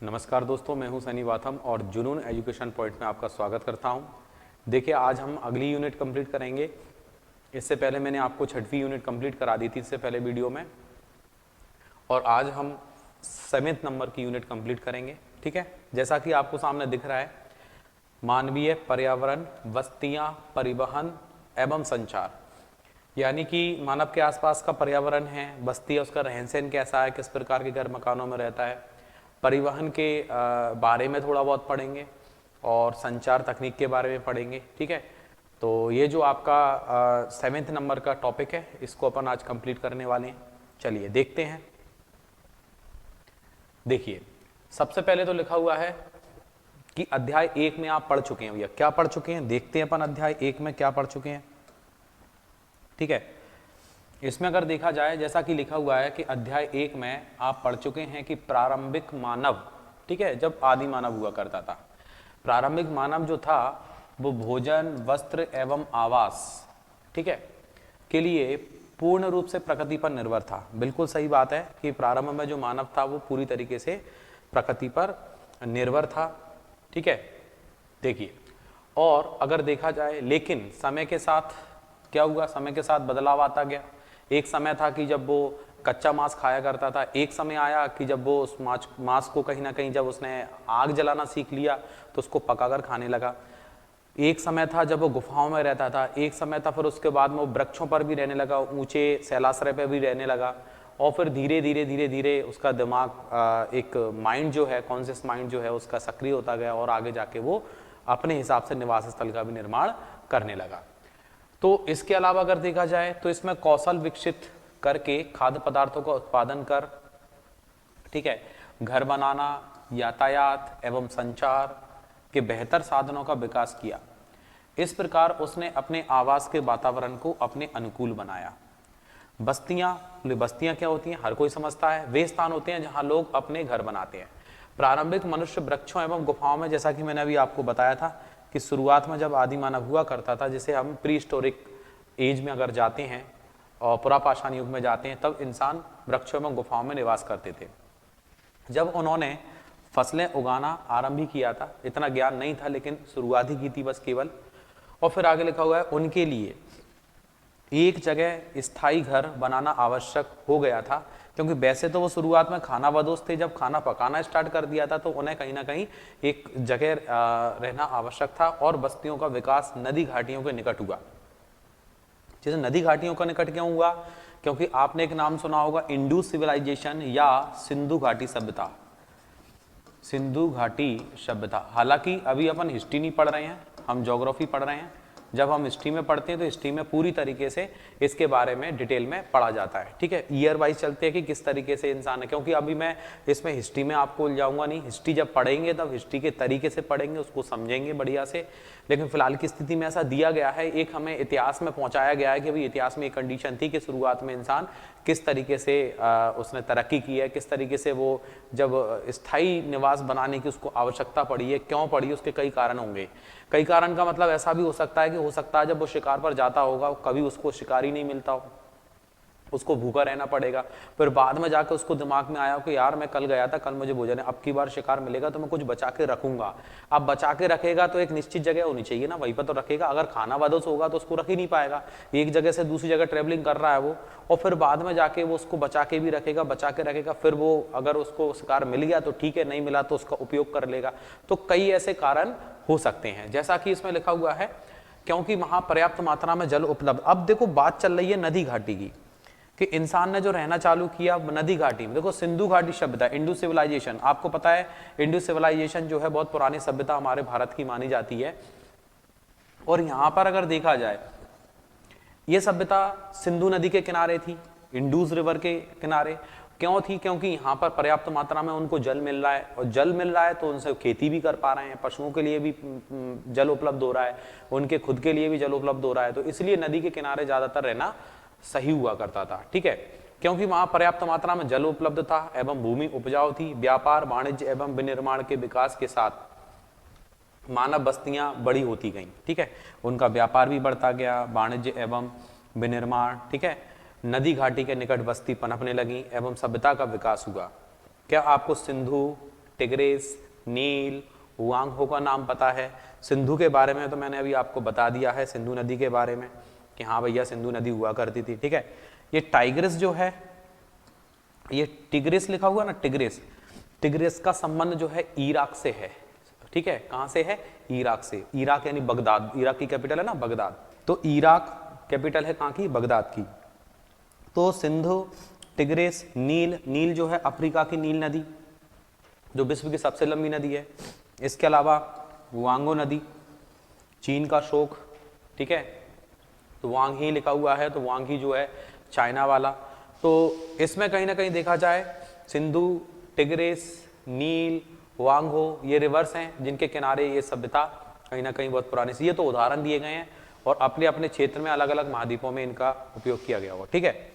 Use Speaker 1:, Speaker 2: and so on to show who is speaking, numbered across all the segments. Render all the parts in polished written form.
Speaker 1: नमस्कार दोस्तों, मैं हूं सनी वाथम और जुनून एजुकेशन पॉइंट में आपका स्वागत करता हूं। देखिए, आज हम अगली यूनिट कंप्लीट करेंगे। इससे पहले मैंने आपको 6वीं यूनिट कंप्लीट करा दी थी इससे पहले वीडियो में, और आज हम 7वें नंबर की यूनिट कंप्लीट करेंगे। ठीक है, जैसा कि आपको सामने दिख रहा है, मानवीय पर्यावरण, बस्तियां, परिवहन एवं संचार। यानी कि मानव के आसपास का पर्यावरण है, बस्ती है, उसका रहन सहन कैसा है, किस प्रकार के घर मकानों में रहता है, परिवहन के बारे में थोड़ा बहुत पढ़ेंगे और संचार तकनीक के बारे में पढ़ेंगे। ठीक है, तो ये जो आपका 7वें नंबर का टॉपिक है, इसको अपन आज कंप्लीट करने वाले हैं। चलिए देखते हैं। देखिए, सबसे पहले तो लिखा हुआ है कि अध्याय 1 में आप पढ़ चुके हैं। भैया क्या पढ़ चुके हैं, देखते हैं अपन अध्याय 1 में क्या पढ़ चुके हैं। ठीक है, इसमें अगर देखा जाए, जैसा कि लिखा हुआ है कि अध्याय 1 में आप पढ़ चुके हैं कि प्रारंभिक मानव, ठीक है, जब आदि मानव हुआ करता था, प्रारंभिक मानव जो था वो भोजन, वस्त्र एवं आवास, ठीक है, के लिए पूर्ण रूप से प्रकृति पर निर्भर था। बिल्कुल सही बात है कि प्रारंभ में जो मानव था वो पूरी तरीके से प्रकृति पर निर्भर था। ठीक है, देखिए, और अगर देखा जाए, लेकिन समय के साथ क्या हुआ, समय के साथ बदलाव आता गया। एक समय था कि जब वो कच्चा मांस खाया करता था, एक समय आया कि जब वो उस मांस को कहीं ना कहीं जब उसने आग जलाना सीख लिया तो उसको पकाकर खाने लगा। एक समय था जब वो गुफाओं में रहता था, एक समय था फिर उसके बाद में वो वृक्षों पर भी रहने लगा, ऊंचे शैलाश्रय पर भी रहने लगा, और फिर धीरे धीरे धीरे धीरे उसका दिमाग, एक माइंड जो है, कॉन्शियस माइंड जो है उसका सक्रिय होता गया, और आगे जाके वो अपने हिसाब से निवास स्थल का भी निर्माण करने लगा। तो इसके अलावा अगर देखा जाए तो इसमें कौशल विकसित करके खाद्य पदार्थों का उत्पादन कर, ठीक है, घर बनाना, यातायात एवं संचार के बेहतर साधनों का विकास किया। इस प्रकार उसने अपने आवास के वातावरण को अपने अनुकूल बनाया। बस्तियां क्या होती हैं, हर कोई समझता है, वे स्थान होते हैं जहां लोग अपने घर बनाते हैं। प्रारंभिक मनुष्य वृक्षों एवं गुफाओं में, जैसा कि मैंने अभी आपको बताया था कि शुरुआत में जब आदि मानव हुआ करता था, जिसे हम प्री हिस्टोरिक एज में अगर जाते हैं और पुरापाषाण युग में जाते हैं, तब इंसान वृक्षों एवं गुफाओं में निवास करते थे। जब उन्होंने फसलें उगाना आरंभ ही किया था, इतना ज्ञान नहीं था, लेकिन शुरुआत ही की थी बस केवल। और फिर आगे लिखा हुआ है, उनके लिए एक जगह स्थायी घर बनाना आवश्यक हो गया था, क्योंकि वैसे तो वो शुरुआत में खाना बदोश थे। जब खाना पकाना स्टार्ट कर दिया था तो उन्हें कहीं ना कहीं एक जगह रहना आवश्यक था, और बस्तियों का विकास नदी घाटियों के निकट हुआ। जैसे नदी घाटियों का निकट क्यों हुआ, क्योंकि आपने एक नाम सुना होगा, इंडस सिविलाइजेशन या सिंधु घाटी सभ्यता। सिंधु घाटी सभ्यता, हालांकि अभी अपन हिस्ट्री नहीं पढ़ रहे हैं, हम ज्योग्राफी पढ़ रहे हैं। जब हम हिस्ट्री में पढ़ते हैं तो हिस्ट्री में पूरी तरीके से इसके बारे में डिटेल में पढ़ा जाता है। ठीक है, ईयर वाइज चलते हैं कि किस तरीके से इंसान है, क्योंकि अभी मैं इसमें हिस्ट्री में आपको उलझाऊंगा नहीं। हिस्ट्री जब पढ़ेंगे तब हिस्ट्री के तरीके से पढ़ेंगे, उसको समझेंगे बढ़िया से। लेकिन फिलहाल की स्थिति में ऐसा दिया गया है, एक हमें इतिहास में पहुंचाया गया है कि भाई इतिहास में एक कंडीशन थी कि शुरुआत में इंसान किस तरीके से उसने तरक्की की है, किस तरीके से वो जब स्थायी निवास बनाने की उसको आवश्यकता पड़ी है, क्यों पड़ी, उसके कई कारण होंगे। कई कारण का मतलब ऐसा भी हो सकता है कि हो सकता है जब वो शिकार पर जाता होगा कभी उसको शिकार ही नहीं मिलता हो, उसको भूखा रहना पड़ेगा। फिर बाद में जाकर उसको दिमाग में आया कि यार मैं कल गया था, कल मुझे भोजन है, अब की बार शिकार मिलेगा तो मैं कुछ बचा के रखूंगा। अब बचा के रखेगा तो एक निश्चित जगह होनी चाहिए ना, वहीं पर तो रखेगा। अगर खाना बदोश होगा तो उसको रख ही नहीं पाएगा, एक जगह से दूसरी जगह ट्रेवलिंग कर रहा है वो, और फिर बाद में जाके वो उसको बचा के भी रखेगा, बचा के रखेगा। फिर वो अगर उसको शिकार मिल गया तो ठीक है, नहीं मिला तो उसका उपयोग कर लेगा। तो कई ऐसे कारण हो सकते हैं, जैसा कि इसमें लिखा हुआ है, क्योंकि वहां पर्याप्त मात्रा में जल उपलब्ध। अब देखो बात चल रही है नदी घाटी की, कि इंसान ने जो रहना चालू किया नदी घाटी में। देखो सिंधु घाटी सभ्यता, इंडस सिविलाइजेशन, आपको पता है इंडस सिविलाइजेशन जो है बहुत पुरानी सभ्यता हमारे भारत की मानी जाती है। और यहां पर अगर देखा जाए, यह सभ्यता सिंधु नदी के किनारे थी, इंडस रिवर के किनारे। क्यों थी, क्योंकि यहाँ पर पर्याप्त मात्रा में उनको जल मिल रहा है, और जल मिल रहा है तो उनसे खेती भी कर पा रहे हैं, पशुओं के लिए भी जल उपलब्ध हो रहा है, उनके खुद के लिए भी जल उपलब्ध हो रहा है। तो इसलिए नदी के किनारे ज्यादातर रहना सही हुआ करता था। ठीक है, क्योंकि वहां पर्याप्त मात्रा में जल उपलब्ध था एवं भूमि उपजाऊ थी। व्यापार, वाणिज्य एवं विनिर्माण के विकास के साथ मानव बस्तियां बड़ी होती गईं। ठीक है, उनका व्यापार भी बढ़ता गया, वाणिज्य एवं विनिर्माण। ठीक है, नदी घाटी के निकट बस्ती पनपने लगी एवं सभ्यता का विकास हुआ। क्या आपको सिंधु टिग्रिस, नील, हुआंग का नाम पता है। सिंधु के बारे में तो मैंने अभी आपको बता दिया है, सिंधु नदी के बारे में कि हाँ भैया सिंधु नदी हुआ करती थी, ठीक है। ये टाइग्रिस जो है, ये टिग्रिस लिखा हुआ ना, टिग्रिस, टिग्रिस का संबंध जो है इराक से है, ठीक है। कहां से है? इराक से। इराक यानी बगदाद, इराक की कैपिटल है ना बगदाद, तो इराक कैपिटल है कहां की? बगदाद की। तो सिंधु, टिग्रिस, नील, नील जो है अफ्रीका की नील नदी जो विश्व की सबसे लंबी नदी है। इसके अलावा वांगो नदी, चीन का शोक, ठीक है, तो वांग ही लिखा हुआ है, तो वांग ही जो है चाइना वाला। तो इसमें कहीं ना कहीं देखा जाए सिंधु, टिग्रिस, नील, वांगो ये रिवर्स हैं जिनके किनारे ये सभ्यता कहीं ना कहीं बहुत पुरानी सी। ये तो उदाहरण दिए गए हैं और अपने अपने क्षेत्र में अलग अलग महाद्वीपों में इनका उपयोग किया गया होगा, ठीक है।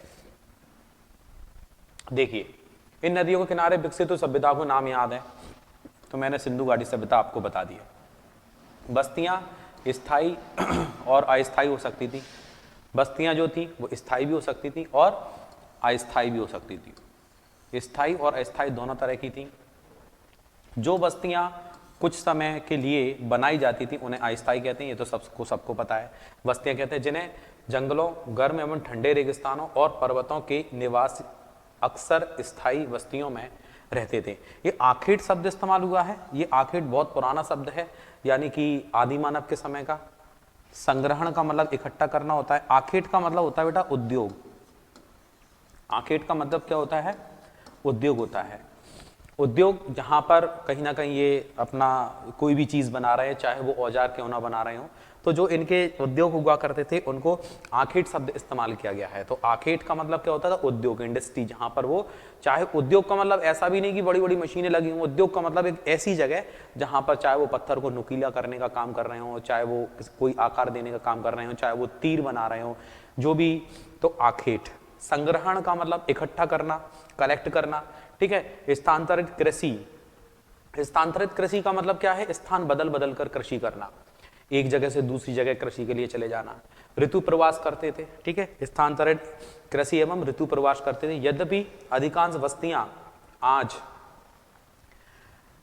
Speaker 1: देखिए इन नदियों के किनारे विकसित हुई सभ्यता को नाम याद है, तो मैंने सिंधु घाटी सभ्यता आपको बता दिया। बस्तियां स्थायी और अस्थायी हो सकती थी। बस्तियां जो थी वो स्थायी भी हो सकती थी और अस्थायी भी हो सकती थी। स्थायी और अस्थायी दोनों तरह की थी। जो बस्तियां कुछ समय के लिए बनाई जाती थी उन्हें अस्थायी कहते हैं, ये तो सबको पता है। बस्तियां कहते हैं जिन्हें जंगलों, गर्म एवं ठंडे रेगिस्तानों और पर्वतों के निवास अक्सर स्थायी बस्तियों में रहते थे। ये आखेट शब्द इस्तेमाल हुआ है। ये आखेट बहुत पुराना शब्द है, यानी कि आदि मानव के समय का। संग्रहण का मतलब इकट्ठा करना होता है। आखेट का मतलब होता है बेटा उद्योग। आखेट का मतलब क्या होता है? उद्योग होता है। उद्योग जहां पर कहीं ना कहीं ये अपना कोई भी चीज बना रहे हैं, चाहे वो औजार क्यों ना बना रहे हो, तो जो इनके उद्योग हुआ करते थे उनको आखेट शब्द इस्तेमाल किया गया है। तो आखेट का मतलब क्या होता था? उद्योग, इंडस्ट्री, जहां पर वो, चाहे उद्योग का मतलब ऐसा भी नहीं कि बड़ी बड़ी मशीनें लगी हों। उद्योग का मतलब एक ऐसी जगह जहां पर चाहे वो पत्थर को नुकीला करने का काम कर रहे हो, चाहे वो कोई आकार देने का काम कर रहे हो, चाहे वो तीर बना रहे हो, जो भी, तो आखेट। संग्रहण का मतलब इकट्ठा करना, कलेक्ट करना, ठीक है। स्थानांतरित कृषि, स्थानांतरित कृषि का मतलब क्या है? स्थान बदल बदल कर कृषि करना, एक जगह से दूसरी जगह कृषि के लिए चले जाना। ऋतु प्रवास करते थे, ठीक है। स्थानांतरित कृषि एवं ऋतु प्रवास करते थे। यद्यपि अधिकांश बस्तियां आज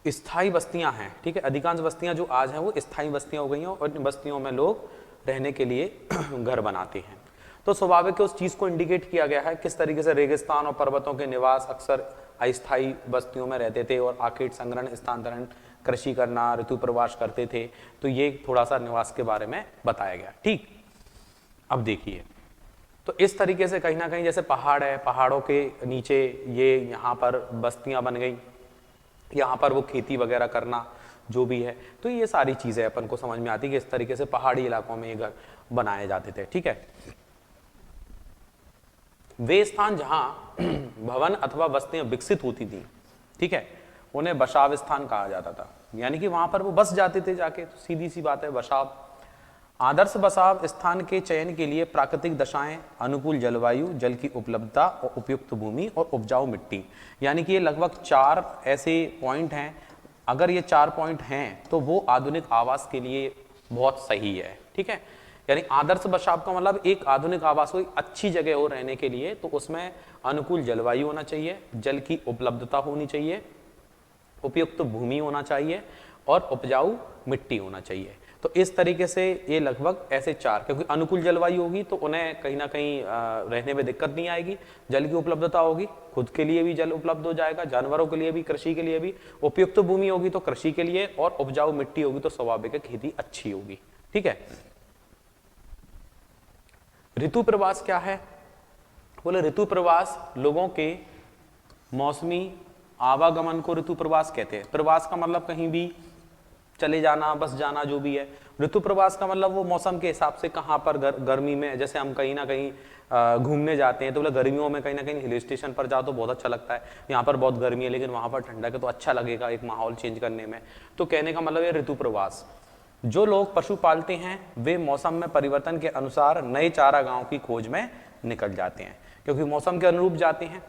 Speaker 1: स्थायी बस्तियां हैं, ठीक है। अधिकांश बस्तियां जो आज हैं वो स्थायी बस्तियां हो गई हैं और इन बस्तियों में लोग रहने के लिए घर बनाते हैं। तो स्वाभाविक है उस चीज को इंडिकेट किया गया है किस तरीके से रेगिस्तान और पर्वतों के निवास अक्सर अस्थायी बस्तियों में रहते थे और आखेट, संग्रहण, स्थानांतरण, कृषि करना, ऋतु प्रवास करते थे। तो ये थोड़ा सा निवास के बारे में बताया गया, ठीक। अब देखिए, तो इस तरीके से कहीं ना कहीं जैसे पहाड़ है, पहाड़ों के नीचे ये यहाँ पर बस्तियां बन गई, यहाँ पर वो खेती वगैरह करना जो भी है, तो ये सारी चीजें अपन को समझ में आती है कि इस तरीके से पहाड़ी इलाकों में ये घर बनाए जाते थे, ठीक है। वे स्थान जहां भवन अथवा बस्तियां विकसित होती थी, ठीक है, उन्हें बसाव स्थान कहा जाता था। यानी कि वहां पर वो बस जाते थे जाके, तो सीधी सी बात है बसाव। आदर्श बसाव स्थान के चयन के लिए प्राकृतिक दशाएं, अनुकूल जलवायु, जल की उपलब्धता और उपयुक्त भूमि और उपजाऊ मिट्टी, यानी कि ये लगभग 4 ऐसे पॉइंट हैं। अगर ये 4 पॉइंट हैं तो वो आधुनिक आवास के लिए बहुत सही है, ठीक है। यानी आदर्श बसाव का मतलब एक आधुनिक आवास हो, अच्छी जगह हो रहने के लिए, तो उसमें अनुकूल जलवायु होना चाहिए, जल की उपलब्धता होनी चाहिए, उपयुक्त भूमि होना चाहिए और उपजाऊ मिट्टी होना चाहिए। तो इस तरीके से ये लगभग ऐसे 4, क्योंकि अनुकूल जलवायु होगी तो उन्हें कहीं ना कहीं रहने में दिक्कत नहीं आएगी, जल की उपलब्धता होगी, खुद के लिए भी जल उपलब्ध हो जाएगा, जानवरों के लिए भी, कृषि के लिए भी, उपयुक्त भूमि होगी तो कृषि के लिए, और उपजाऊ मिट्टी होगी तो स्वाभाविक खेती अच्छी होगी, ठीक है। ऋतु प्रवास क्या है? बोले ऋतु प्रवास लोगों के मौसमी आवागमन को ऋतु प्रवास कहते हैं। प्रवास का मतलब कहीं भी चले जाना, बस जाना, जो भी है। ऋतु प्रवास का मतलब वो मौसम के हिसाब से कहाँ पर गर्मी में, जैसे हम कहीं ना कहीं घूमने जाते हैं तो बोले गर्मियों में कहीं ना कहीं हिल स्टेशन पर जाओ तो बहुत अच्छा लगता है, यहाँ पर बहुत गर्मी है लेकिन वहाँ पर ठंडक है तो अच्छा लगेगा एक माहौल चेंज करने में। तो कहने का मतलब है ऋतु प्रवास। जो लोग पशु पालते हैं वे मौसम में परिवर्तन के अनुसार नए चारागाहों की खोज में निकल जाते हैं, क्योंकि मौसम के अनुरूप जाते हैं,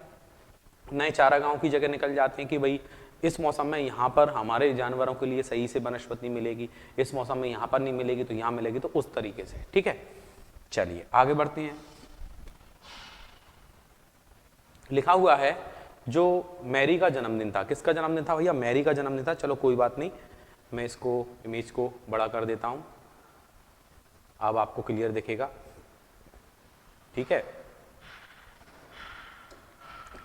Speaker 1: नए चारागाहों की जगह निकल जाते हैं कि भाई इस मौसम में यहाँ पर हमारे जानवरों के लिए सही से वनस्पति मिलेगी, इस मौसम में यहाँ पर नहीं मिलेगी तो यहाँ मिलेगी, तो उस तरीके से, ठीक है। चलिए आगे बढ़ते हैं। लिखा हुआ है जो मैरी का जन्मदिन था, किसका जन्मदिन था भैया? मैरी का जन्मदिन था। चलो कोई बात नहीं, मैं इसको इमेज को बड़ा कर देता हूं, अब आपको क्लियर दिखेगा, ठीक है।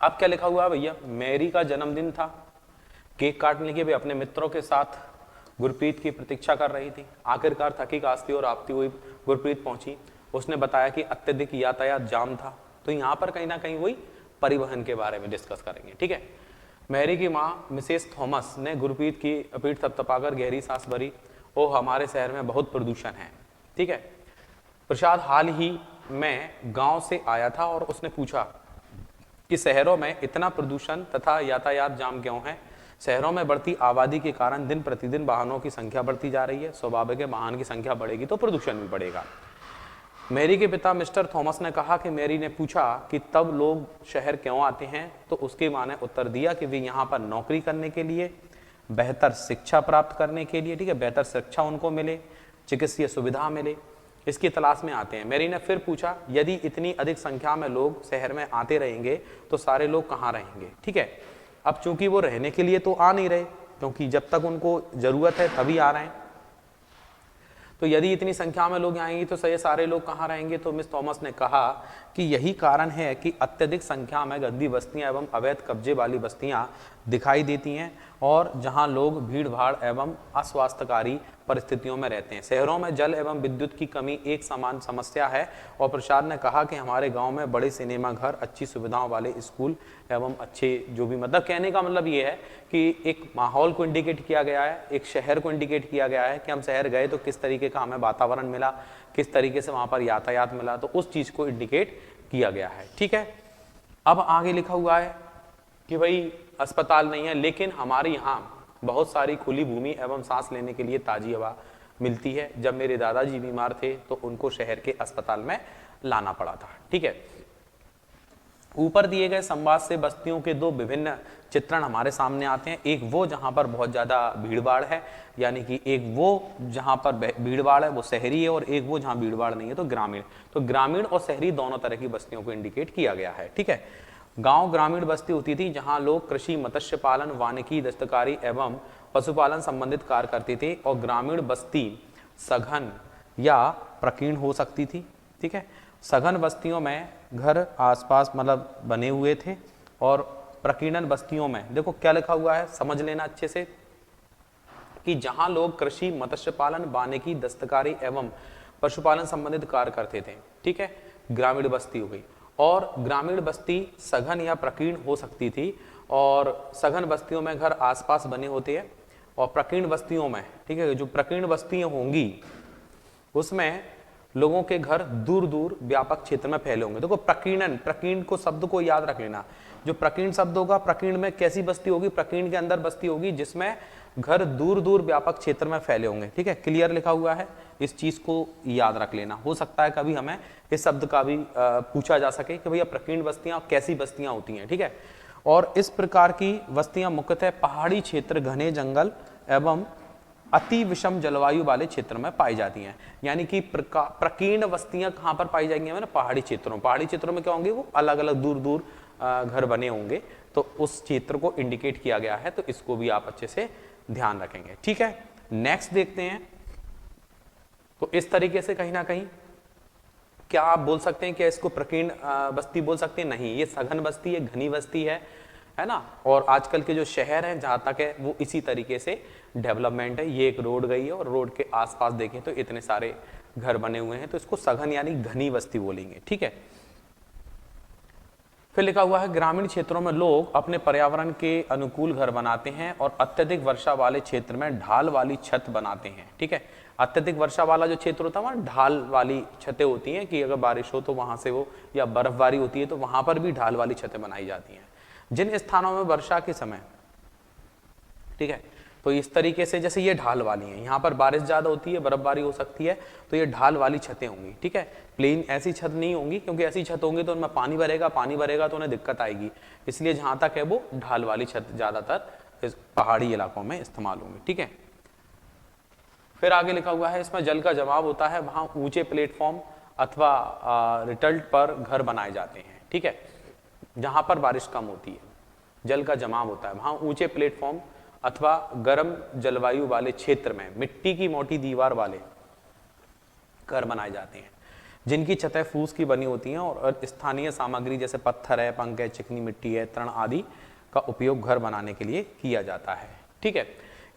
Speaker 1: अब क्या लिखा हुआ है भैया? मैरी का जन्मदिन था, केक काटने के लिए अपने मित्रों के साथ गुरप्रीत की प्रतीक्षा कर रही थी। आखिरकार थकी कास्ती और आपती हुई गुरप्रीत पहुंची। उसने बताया कि अत्यधिक यातायात जाम था। तो यहाँ पर कहीं ना कहीं वही परिवहन के बारे में डिस्कस करेंगे, ठीक है। मैरी की माँ मिसेस थॉमस ने गुरप्रीत की पीठ थपथपाकर गहरी सांस भरी। ओह, हमारे शहर में बहुत प्रदूषण है, ठीक है। प्रसाद हाल ही में गांव से आया था और उसने पूछा कि शहरों में इतना प्रदूषण तथा यातायात जाम क्यों है? शहरों में बढ़ती आबादी के कारण दिन प्रतिदिन वाहनों की संख्या बढ़ती जा रही है। स्वाभाविक है, वाहन की संख्या बढ़ेगी तो प्रदूषण भी बढ़ेगा। मैरी के पिता मिस्टर थॉमस ने कहा कि मैरी ने पूछा कि तब लोग शहर क्यों आते हैं, तो उसकी मां ने उत्तर दिया कि वे यहाँ पर नौकरी करने के लिए, बेहतर शिक्षा प्राप्त करने के लिए, ठीक है, बेहतर शिक्षा उनको मिले, चिकित्सीय सुविधा मिले, इसकी तलाश में आते हैं। मैरी ने फिर पूछा, यदि इतनी अधिक संख्या में लोग शहर में आते रहेंगे तो सारे लोग कहाँ रहेंगे, ठीक है। अब चूंकि वो रहने के लिए तो आ नहीं रहे, क्योंकि जब तक उनको जरूरत है तभी आ रहे हैं, तो यदि इतनी संख्या में लोग आएंगे तो सही सारे लोग कहाँ रहेंगे? तो मिस थॉमस ने कहा कि यही कारण है कि अत्यधिक संख्या में गंदी बस्तियां एवं अवैध कब्जे वाली बस्तियां दिखाई देती हैं और जहां लोग भीड़ भाड़ एवं अस्वास्थ्यकारी परिस्थितियों में रहते हैं। शहरों में जल एवं विद्युत की कमी एक समान समस्या है। और प्रसाद ने कहा कि हमारे गांव में बड़े सिनेमा घर, अच्छी सुविधाओं वाले स्कूल एवं अच्छे जो भी, मतलब कहने का मतलब ये है कि एक माहौल को इंडिकेट किया गया है, एक शहर को इंडिकेट किया गया है कि हम शहर गए तो किस तरीके का हमें वातावरण मिला, किस तरीके से वहां पर यातायात मिला, तो उस चीज को इंडिकेट किया गया है, ठीक है। अब आगे लिखा हुआ है कि भाई अस्पताल नहीं है, लेकिन हमारे यहाँ बहुत सारी खुली भूमि एवं सांस लेने के लिए ताजी हवा मिलती है। जब मेरे दादाजी बीमार थे तो उनको शहर के अस्पताल में लाना पड़ा था, ठीक है। ऊपर दिए गए संवाद से बस्तियों के दो विभिन्न चित्रण हमारे सामने आते हैं। एक वो जहां पर बहुत ज्यादा भीड़ भाड़ है, यानी कि एक वो जहां पर भीड़ भाड़ है वो शहरी है, और एक वो जहां भीड़ भाड़ नहीं है तो ग्रामीण। तो ग्रामीण और शहरी दोनों तरह की बस्तियों को इंडिकेट किया गया है, ठीक है। गांव ग्रामीण बस्ती होती थी जहां लोग कृषि, मत्स्य पालन, वानिकी, दस्तकारी एवं पशुपालन संबंधित कार्य करते थे। और ग्रामीण बस्ती सघन या प्रकीर्ण हो सकती थी, ठीक है। सघन बस्तियों में घर आसपास मतलब बने हुए थे, और प्रकीर्णन बस्तियों में देखो क्या लिखा हुआ है, समझ लेना अच्छे से, कि जहां लोग कृषि, मत्स्य पालन, वानिकी, दस्तकारी एवं पशुपालन संबंधित कार्य करते थे, ठीक है, ग्रामीण बस्ती हो गई। और ग्रामीण बस्ती सघन या प्रकीर्ण हो सकती थी, और सघन बस्तियों में घर आसपास बने होते हैं, और प्रकीर्ण बस्तियों में, ठीक है, जो प्रकीर्ण बस्तियां होंगी उसमें लोगों के घर दूर दूर व्यापक क्षेत्र में फैले होंगे। देखो प्रकीर्णन, प्रकीर्ण को शब्द को याद रख लेना। जो प्रकीर्ण शब्द होगा, प्रकीर्ण में कैसी बस्ती होगी? प्रकीर्ण के अंदर बस्ती होगी जिसमें घर दूर दूर व्यापक क्षेत्र में फैले होंगे, ठीक है। क्लियर लिखा हुआ है, इस चीज को याद रख लेना। हो सकता है कभी हमें इस शब्द का भी पूछा जा सके कि भैया प्रकीर्ण बस्तियां कैसी बस्तियां होती हैं, ठीक है। और इस प्रकार की बस्तियां मुख्यतः पहाड़ी क्षेत्र, घने जंगल एवं अति विषम जलवायु वाले क्षेत्र में पाई जाती हैं। यानी कि प्रकीर्ण बस्तियां कहां पर पाई जाएंगी? मैंने पहाड़ी क्षेत्रों, पहाड़ी क्षेत्रों में क्या होंगे? वो अलग अलग दूर दूर घर बने होंगे, तो उस क्षेत्र को इंडिकेट किया गया है, तो इसको भी आप अच्छे से ध्यान रखेंगे, ठीक है। नेक्स्ट देखते हैं। तो इस तरीके से कहीं ना कहीं क्या आप बोल सकते हैं, क्या इसको प्रकीर्ण बस्ती बोल सकते हैं? नहीं, ये सघन बस्ती है, घनी बस्ती है ना। और आजकल के जो शहर हैं जहां तक है वो इसी तरीके से डेवलपमेंट है। ये एक रोड गई है और रोड के आसपास देखें तो इतने सारे घर बने हुए हैं, तो इसको सघन यानी घनी बस्ती बोलेंगे, ठीक है। फिर लिखा हुआ है, ग्रामीण क्षेत्रों में लोग अपने पर्यावरण के अनुकूल घर बनाते हैं और अत्यधिक वर्षा वाले क्षेत्र में ढाल वाली छत बनाते हैं, ठीक है। अत्यधिक वर्षा वाला जो क्षेत्र होता है वहां ढाल वाली छतें होती हैं, कि अगर बारिश हो तो वहां से वो, या बर्फबारी होती है तो वहां पर भी ढाल वाली छतें बनाई जाती हैं। जिन स्थानों में वर्षा के समय, ठीक है, तो इस तरीके से जैसे ये ढाल वाली है, यहाँ पर बारिश ज्यादा होती है, बर्फबारी हो सकती है, तो ये ढाल वाली छतें होंगी, ठीक है। प्लेन ऐसी छत नहीं होंगी, क्योंकि ऐसी छत होंगी तो उनमें पानी भरेगा तो उन्हें दिक्कत आएगी। इसलिए जहां तक है वो ढाल वाली छत ज्यादातर इस पहाड़ी इलाकों में इस्तेमाल होंगी, ठीक है। फिर आगे लिखा हुआ है, इसमें जल का जमाव होता है, वहां ऊंचे प्लेटफॉर्म अथवा रिटल्ट पर घर बनाए जाते हैं, ठीक है, जहां पर बारिश कम होती है। जल का जमाव होता है, वहां ऊंचे प्लेटफॉर्म अथवा गर्म जलवायु वाले क्षेत्र में मिट्टी की मोटी दीवार वाले घर बनाए जाते हैं, जिनकी छतें फूस की बनी होती हैं और स्थानीय सामग्री जैसे पत्थर है, पंख है, चिकनी मिट्टी है, तृण आदि का उपयोग घर बनाने के लिए किया जाता है। ठीक है,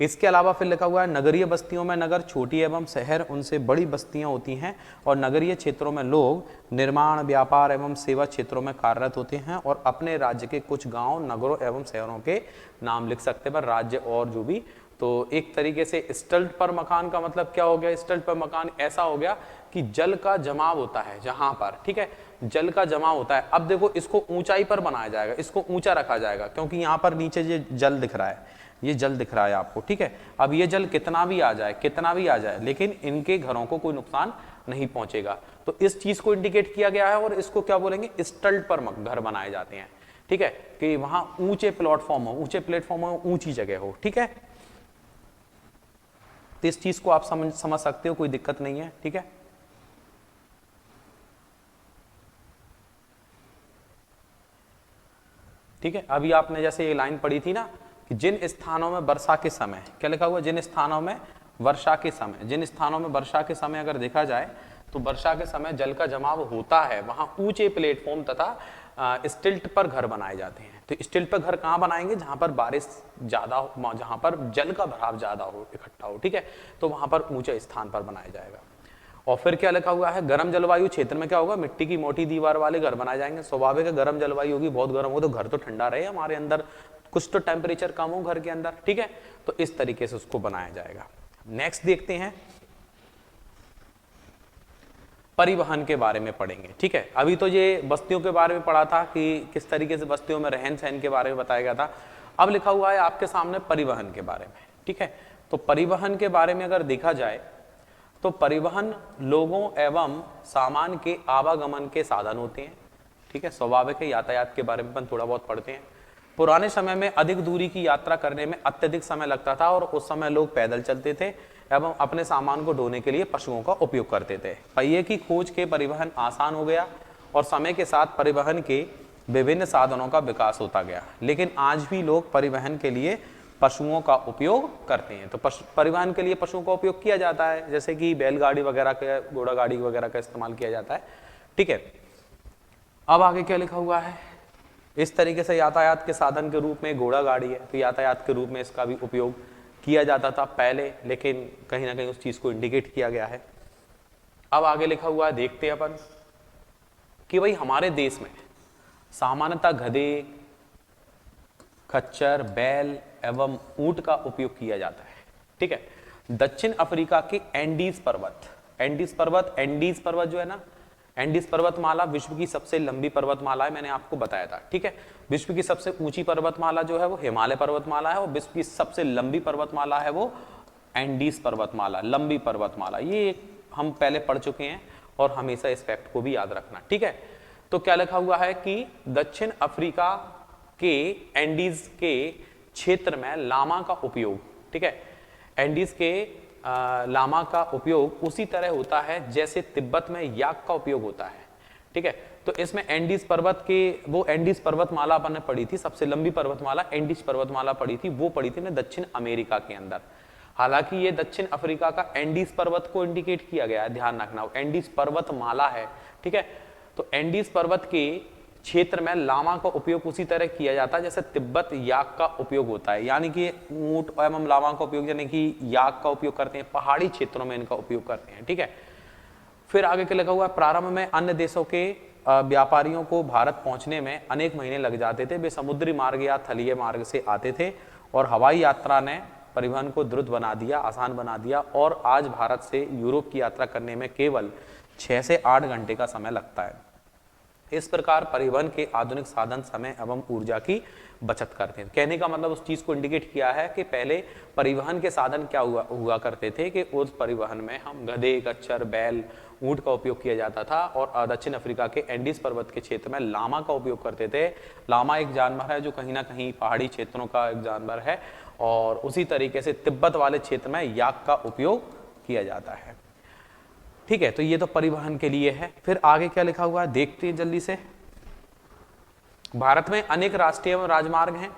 Speaker 1: इसके अलावा फिर लिखा हुआ है नगरीय बस्तियों में नगर छोटी एवं शहर उनसे बड़ी बस्तियां होती हैं और नगरीय क्षेत्रों में लोग निर्माण, व्यापार एवं सेवा क्षेत्रों में कार्यरत होते हैं और अपने राज्य के कुछ गांव, नगरों एवं शहरों के नाम लिख सकते हैं पर राज्य और जो भी। तो एक तरीके से स्टल्ट पर मकान का मतलब क्या हो गया? स्टल्ट पर मकान ऐसा हो गया कि जल का जमाव होता है जहां पर, ठीक है, जल का जमाव होता है। अब देखो इसको ऊंचाई पर बनाया जाएगा, इसको ऊंचा रखा जाएगा क्योंकि यहाँ पर नीचे ये जल दिख रहा है, ये जल दिख रहा है आपको, ठीक है। अब ये जल कितना भी आ जाए लेकिन इनके घरों को कोई नुकसान नहीं पहुंचेगा। तो इस चीज को इंडिकेट किया गया है और इसको क्या बोलेंगे? स्टल्ट पर घर बनाए जाते हैं, ठीक है, कि वहां ऊंचे प्लेटफॉर्म हो, ऊंची जगह हो, ठीक है। तो इस चीज को आप समझ सकते हो, कोई दिक्कत नहीं है, ठीक है। ठीक है, अभी आपने जैसे ये लाइन पढ़ी थी ना कि जिन स्थानों में वर्षा के समय, क्या लिखा हुआ? जिन स्थानों में वर्षा के समय, जिन स्थानों में वर्षा के समय अगर देखा जाए तो वर्षा के समय जल का जमाव होता है, वहां ऊंचे प्लेटफॉर्म तथा स्टिल्ट पर घर बनाए जाते हैं। तो स्टिल्ट पर घर कहां बनाएंगे? जहां पर बारिश ज्यादा हो, जहां पर जल का भराव ज्यादा हो, इकट्ठा हो, ठीक है, तो वहां पर ऊंचे स्थान पर बनाया जाएगा। और फिर क्या लिखा हुआ है? गर्म जलवायु क्षेत्र में क्या होगा? मिट्टी की मोटी दीवार वाले घर बनाए जाएंगे। स्वाभाविक है, गर्म जलवायु होगी, बहुत गर्म हो तो घर तो ठंडा रहे, हमारे अंदर कुछ तो टेम्परेचर कम हो घर के अंदर, ठीक है, तो इस तरीके से उसको बनाया जाएगा। नेक्स्ट देखते हैं, परिवहन के बारे में पढ़ेंगे, ठीक है। अभी तो ये बस्तियों के बारे में पढ़ा था कि किस तरीके से बस्तियों में रहन सहन के बारे में बताया गया था। अब लिखा हुआ है आपके सामने परिवहन के बारे में, ठीक है। तो परिवहन के बारे में अगर देखा जाए तो परिवहन लोगों एवं सामान के आवागमन के साधन होते हैं, ठीक है। स्वाभाविक है, यातायात के बारे में अपन थोड़ा बहुत पढ़ते हैं। पुराने समय में अधिक दूरी की यात्रा करने में अत्यधिक समय लगता था और उस समय लोग पैदल चलते थे एवं अपने सामान को ढोने के लिए पशुओं का उपयोग करते थे। पहिए की खोज के परिवहन आसान हो गया और समय के साथ परिवहन के विभिन्न साधनों का विकास होता गया, लेकिन आज भी लोग परिवहन के लिए पशुओं का उपयोग करते हैं। तो परिवहन के लिए पशुओं का उपयोग किया जाता है, जैसे कि बैलगाड़ी वगैरह का, घोड़ा गाड़ी वगैरह का इस्तेमाल किया जाता है, ठीक है। अब आगे क्या लिखा हुआ है? इस तरीके से यातायात के साधन के रूप में घोड़ा गाड़ी है, तो यातायात के रूप में इसका भी उपयोग किया जाता था पहले, लेकिन कहीं ना कहीं उस चीज को इंडिकेट किया गया है। अब आगे लिखा हुआ है, देखते हैं अपन कि भाई हमारे देश में सामान्यतः गधे, खच्चर, बैल एवं ऊंट का उपयोग किया जाता है, ठीक है। दक्षिण अफ्रीका के एंडीज पर्वत जो है ना, एंडीज पर्वतमाला विश्व की सबसे लंबी पर्वतमाला है, मैंने आपको बताया था, ठीक है। विश्व की सबसे ऊंची पर्वतमाला जो है वो हिमालय पर्वतमाला है और विश्व की सबसे लंबी पर्वतमाला है वो एंडीज पर्वतमाला, लंबी पर्वतमाला। ये हम पहले पढ़ चुके हैं और हमेशा इस फैक्ट को भी याद रखना, ठीक है। तो क्या लिखा हुआ है कि दक्षिण अफ्रीका के एंडीज के क्षेत्र में लामा का उपयोग, ठीक है, एंडीज के लामा का उपयोग उसी तरह होता है जैसे तिब्बत में याक का उपयोग होता है, ठीक है। तो इसमें एंडीज पर्वत के, वो एंडीज पर्वतमाला अपन ने पढ़ी थी, सबसे लंबी पर्वतमाला एंडीज पर्वतमाला पढ़ी थी, वो पढ़ी थी दक्षिण अमेरिका के अंदर। हालांकि ये दक्षिण अफ्रीका का एंडीज पर्वत को इंडिकेट किया गया है, ध्यान रखना, एंडीज पर्वतमाला है, ठीक है। तो एंडीज पर्वत के क्षेत्र में लामा का उपयोग उसी तरह किया जाता है जैसे तिब्बत याक का उपयोग होता है, यानी कि ऊंट एवं लामा का उपयोग, यानी कि याक का उपयोग करते हैं, पहाड़ी क्षेत्रों में इनका उपयोग करते हैं, ठीक है। फिर आगे क्या लिखा हुआ है? प्रारंभ में अन्य देशों के व्यापारियों को भारत पहुंचने में अनेक महीने लग जाते थे। वे समुद्री मार्ग या थलीय मार्ग से आते थे और हवाई यात्रा ने परिवहन को द्रुत बना दिया, आसान बना दिया और आज भारत से यूरोप की यात्रा करने में केवल 6 से 8 घंटे का समय लगता है। इस प्रकार परिवहन के आधुनिक साधन समय एवं ऊर्जा की बचत करते हैं। कहने का मतलब उस चीज को इंडिकेट किया है कि पहले परिवहन के साधन क्या हुआ करते थे कि उस परिवहन में हम गधे, कच्चर, बैल, ऊंट का उपयोग किया जाता था और दक्षिण अफ्रीका के एंडीज पर्वत के क्षेत्र में लामा का उपयोग करते थे। लामा एक जानवर है जो कहीं ना कहीं पहाड़ी क्षेत्रों का एक जानवर है और उसी तरीके से तिब्बत वाले क्षेत्र में याक का उपयोग किया जाता है, ठीक है। तो ये तो परिवहन के लिए है। फिर आगे क्या लिखा हुआ है देखते हैं जल्दी से। भारत में अनेक राष्ट्रीय एवं राजमार्ग हैं।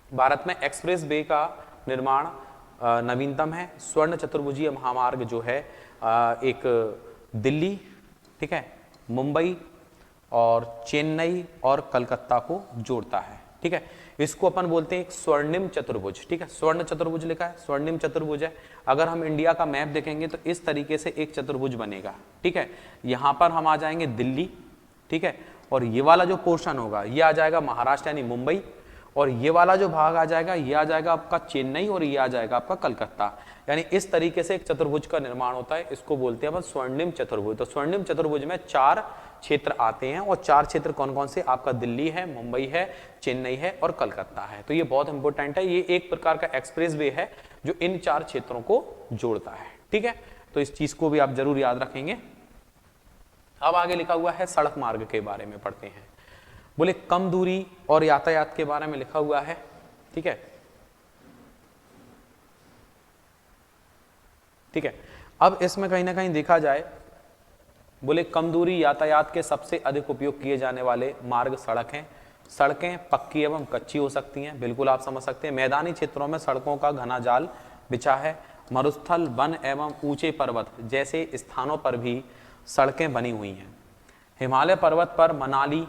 Speaker 1: भारत में एक्सप्रेस वे का निर्माण नवीनतम है। स्वर्ण चतुर्भुजीय महामार्ग जो है एक दिल्ली, ठीक है, मुंबई और चेन्नई और कलकत्ता को जोड़ता है, ठीक है। इसको अपन बोलते हैं एक स्वर्णिम चतुर्भुज, ठीक है। स्वर्ण चतुर्भुज लिखा है, स्वर्णिम चतुर्भुज है। अगर हम इंडिया का मैप देखेंगे तो इस तरीके से एक चतुर्भुज बनेगा, ठीक है। यहां पर हम आ जाएंगे दिल्ली, ठीक है, और ये वाला जो पोर्शन होगा ये आ जाएगा महाराष्ट्र यानी मुंबई, और ये वाला जो भाग आ जाएगा ये आ जाएगा आपका चेन्नई, और ये आ जाएगा आपका कलकत्ता। यानी इस तरीके से एक चतुर्भुज का निर्माण होता है। इसको बोलते हैं अपन स्वर्णिम चतुर्भुज। तो स्वर्णिम चतुर्भुज में 4 क्षेत्र आते हैं, और 4 क्षेत्र कौन कौन से? आपका दिल्ली है, मुंबई है, चेन्नई है और कलकत्ता है। तो ये बहुत इंपॉर्टेंट है। ये एक प्रकार का एक्सप्रेस वे है जो इन 4 क्षेत्रों को जोड़ता है, ठीक है। तो इस चीज को भी आप जरूर याद रखेंगे। अब आगे लिखा हुआ है सड़क मार्ग के बारे में पढ़ते हैं। बोले कम दूरी और यातायात के बारे में लिखा हुआ है, ठीक है, ठीक है। अब इसमें कहीं ना कहीं देखा जाए, बोले कम दूरी यातायात के सबसे अधिक उपयोग किए जाने वाले मार्ग सड़क हैं। सड़कें पक्की एवं कच्ची हो सकती हैं, बिल्कुल आप समझ सकते हैं। मैदानी क्षेत्रों में सड़कों का घना जाल बिछा है। मरुस्थल, वन एवं ऊंचे पर्वत जैसे स्थानों पर भी सड़कें बनी हुई हैं। हिमालय पर्वत पर मनाली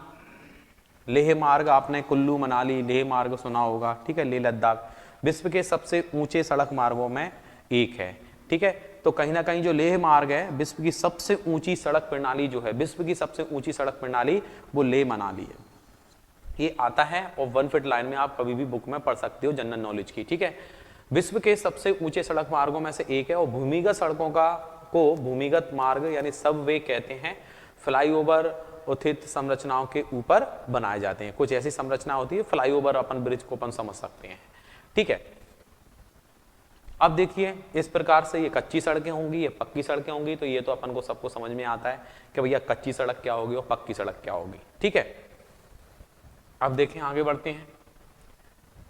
Speaker 1: लेह मार्ग, आपने कुल्लू मनाली लेह मार्ग सुना होगा, ठीक है, लेह लद्दाख विश्व के सबसे ऊंचे सड़क मार्गों में एक है, ठीक है। तो कहीं ना कहीं जो लेह मार्ग है, विश्व की सबसे ऊंची सड़क प्रणाली जो है, विश्व की सबसे ऊंची सड़क प्रणाली वो लेह मनाली है। ये आता है और 1 फीट लाइन में आप कभी भी बुक में पढ़ सकते हो जनरल नॉलेज की, ठीक है। विश्व के सबसे ऊंचे सड़क मार्गों में से एक है, और भूमिगत सड़कों को भूमिगत मार्ग यानी सबवे कहते हैं। फ्लाईओवर उत्थित संरचनाओं के ऊपर बनाए जाते हैं। कुछ ऐसी संरचना होती है, फ्लाईओवर अपन ब्रिज को अपन समझ सकते हैं, ठीक है। अब देखिए इस प्रकार से ये कच्ची सड़कें होंगी, ये पक्की सड़कें होंगी। तो ये तो अपन को सबको समझ में आता है कि भैया कच्ची सड़क क्या होगी और पक्की सड़क क्या होगी, ठीक है। अब देखें आगे बढ़ते हैं।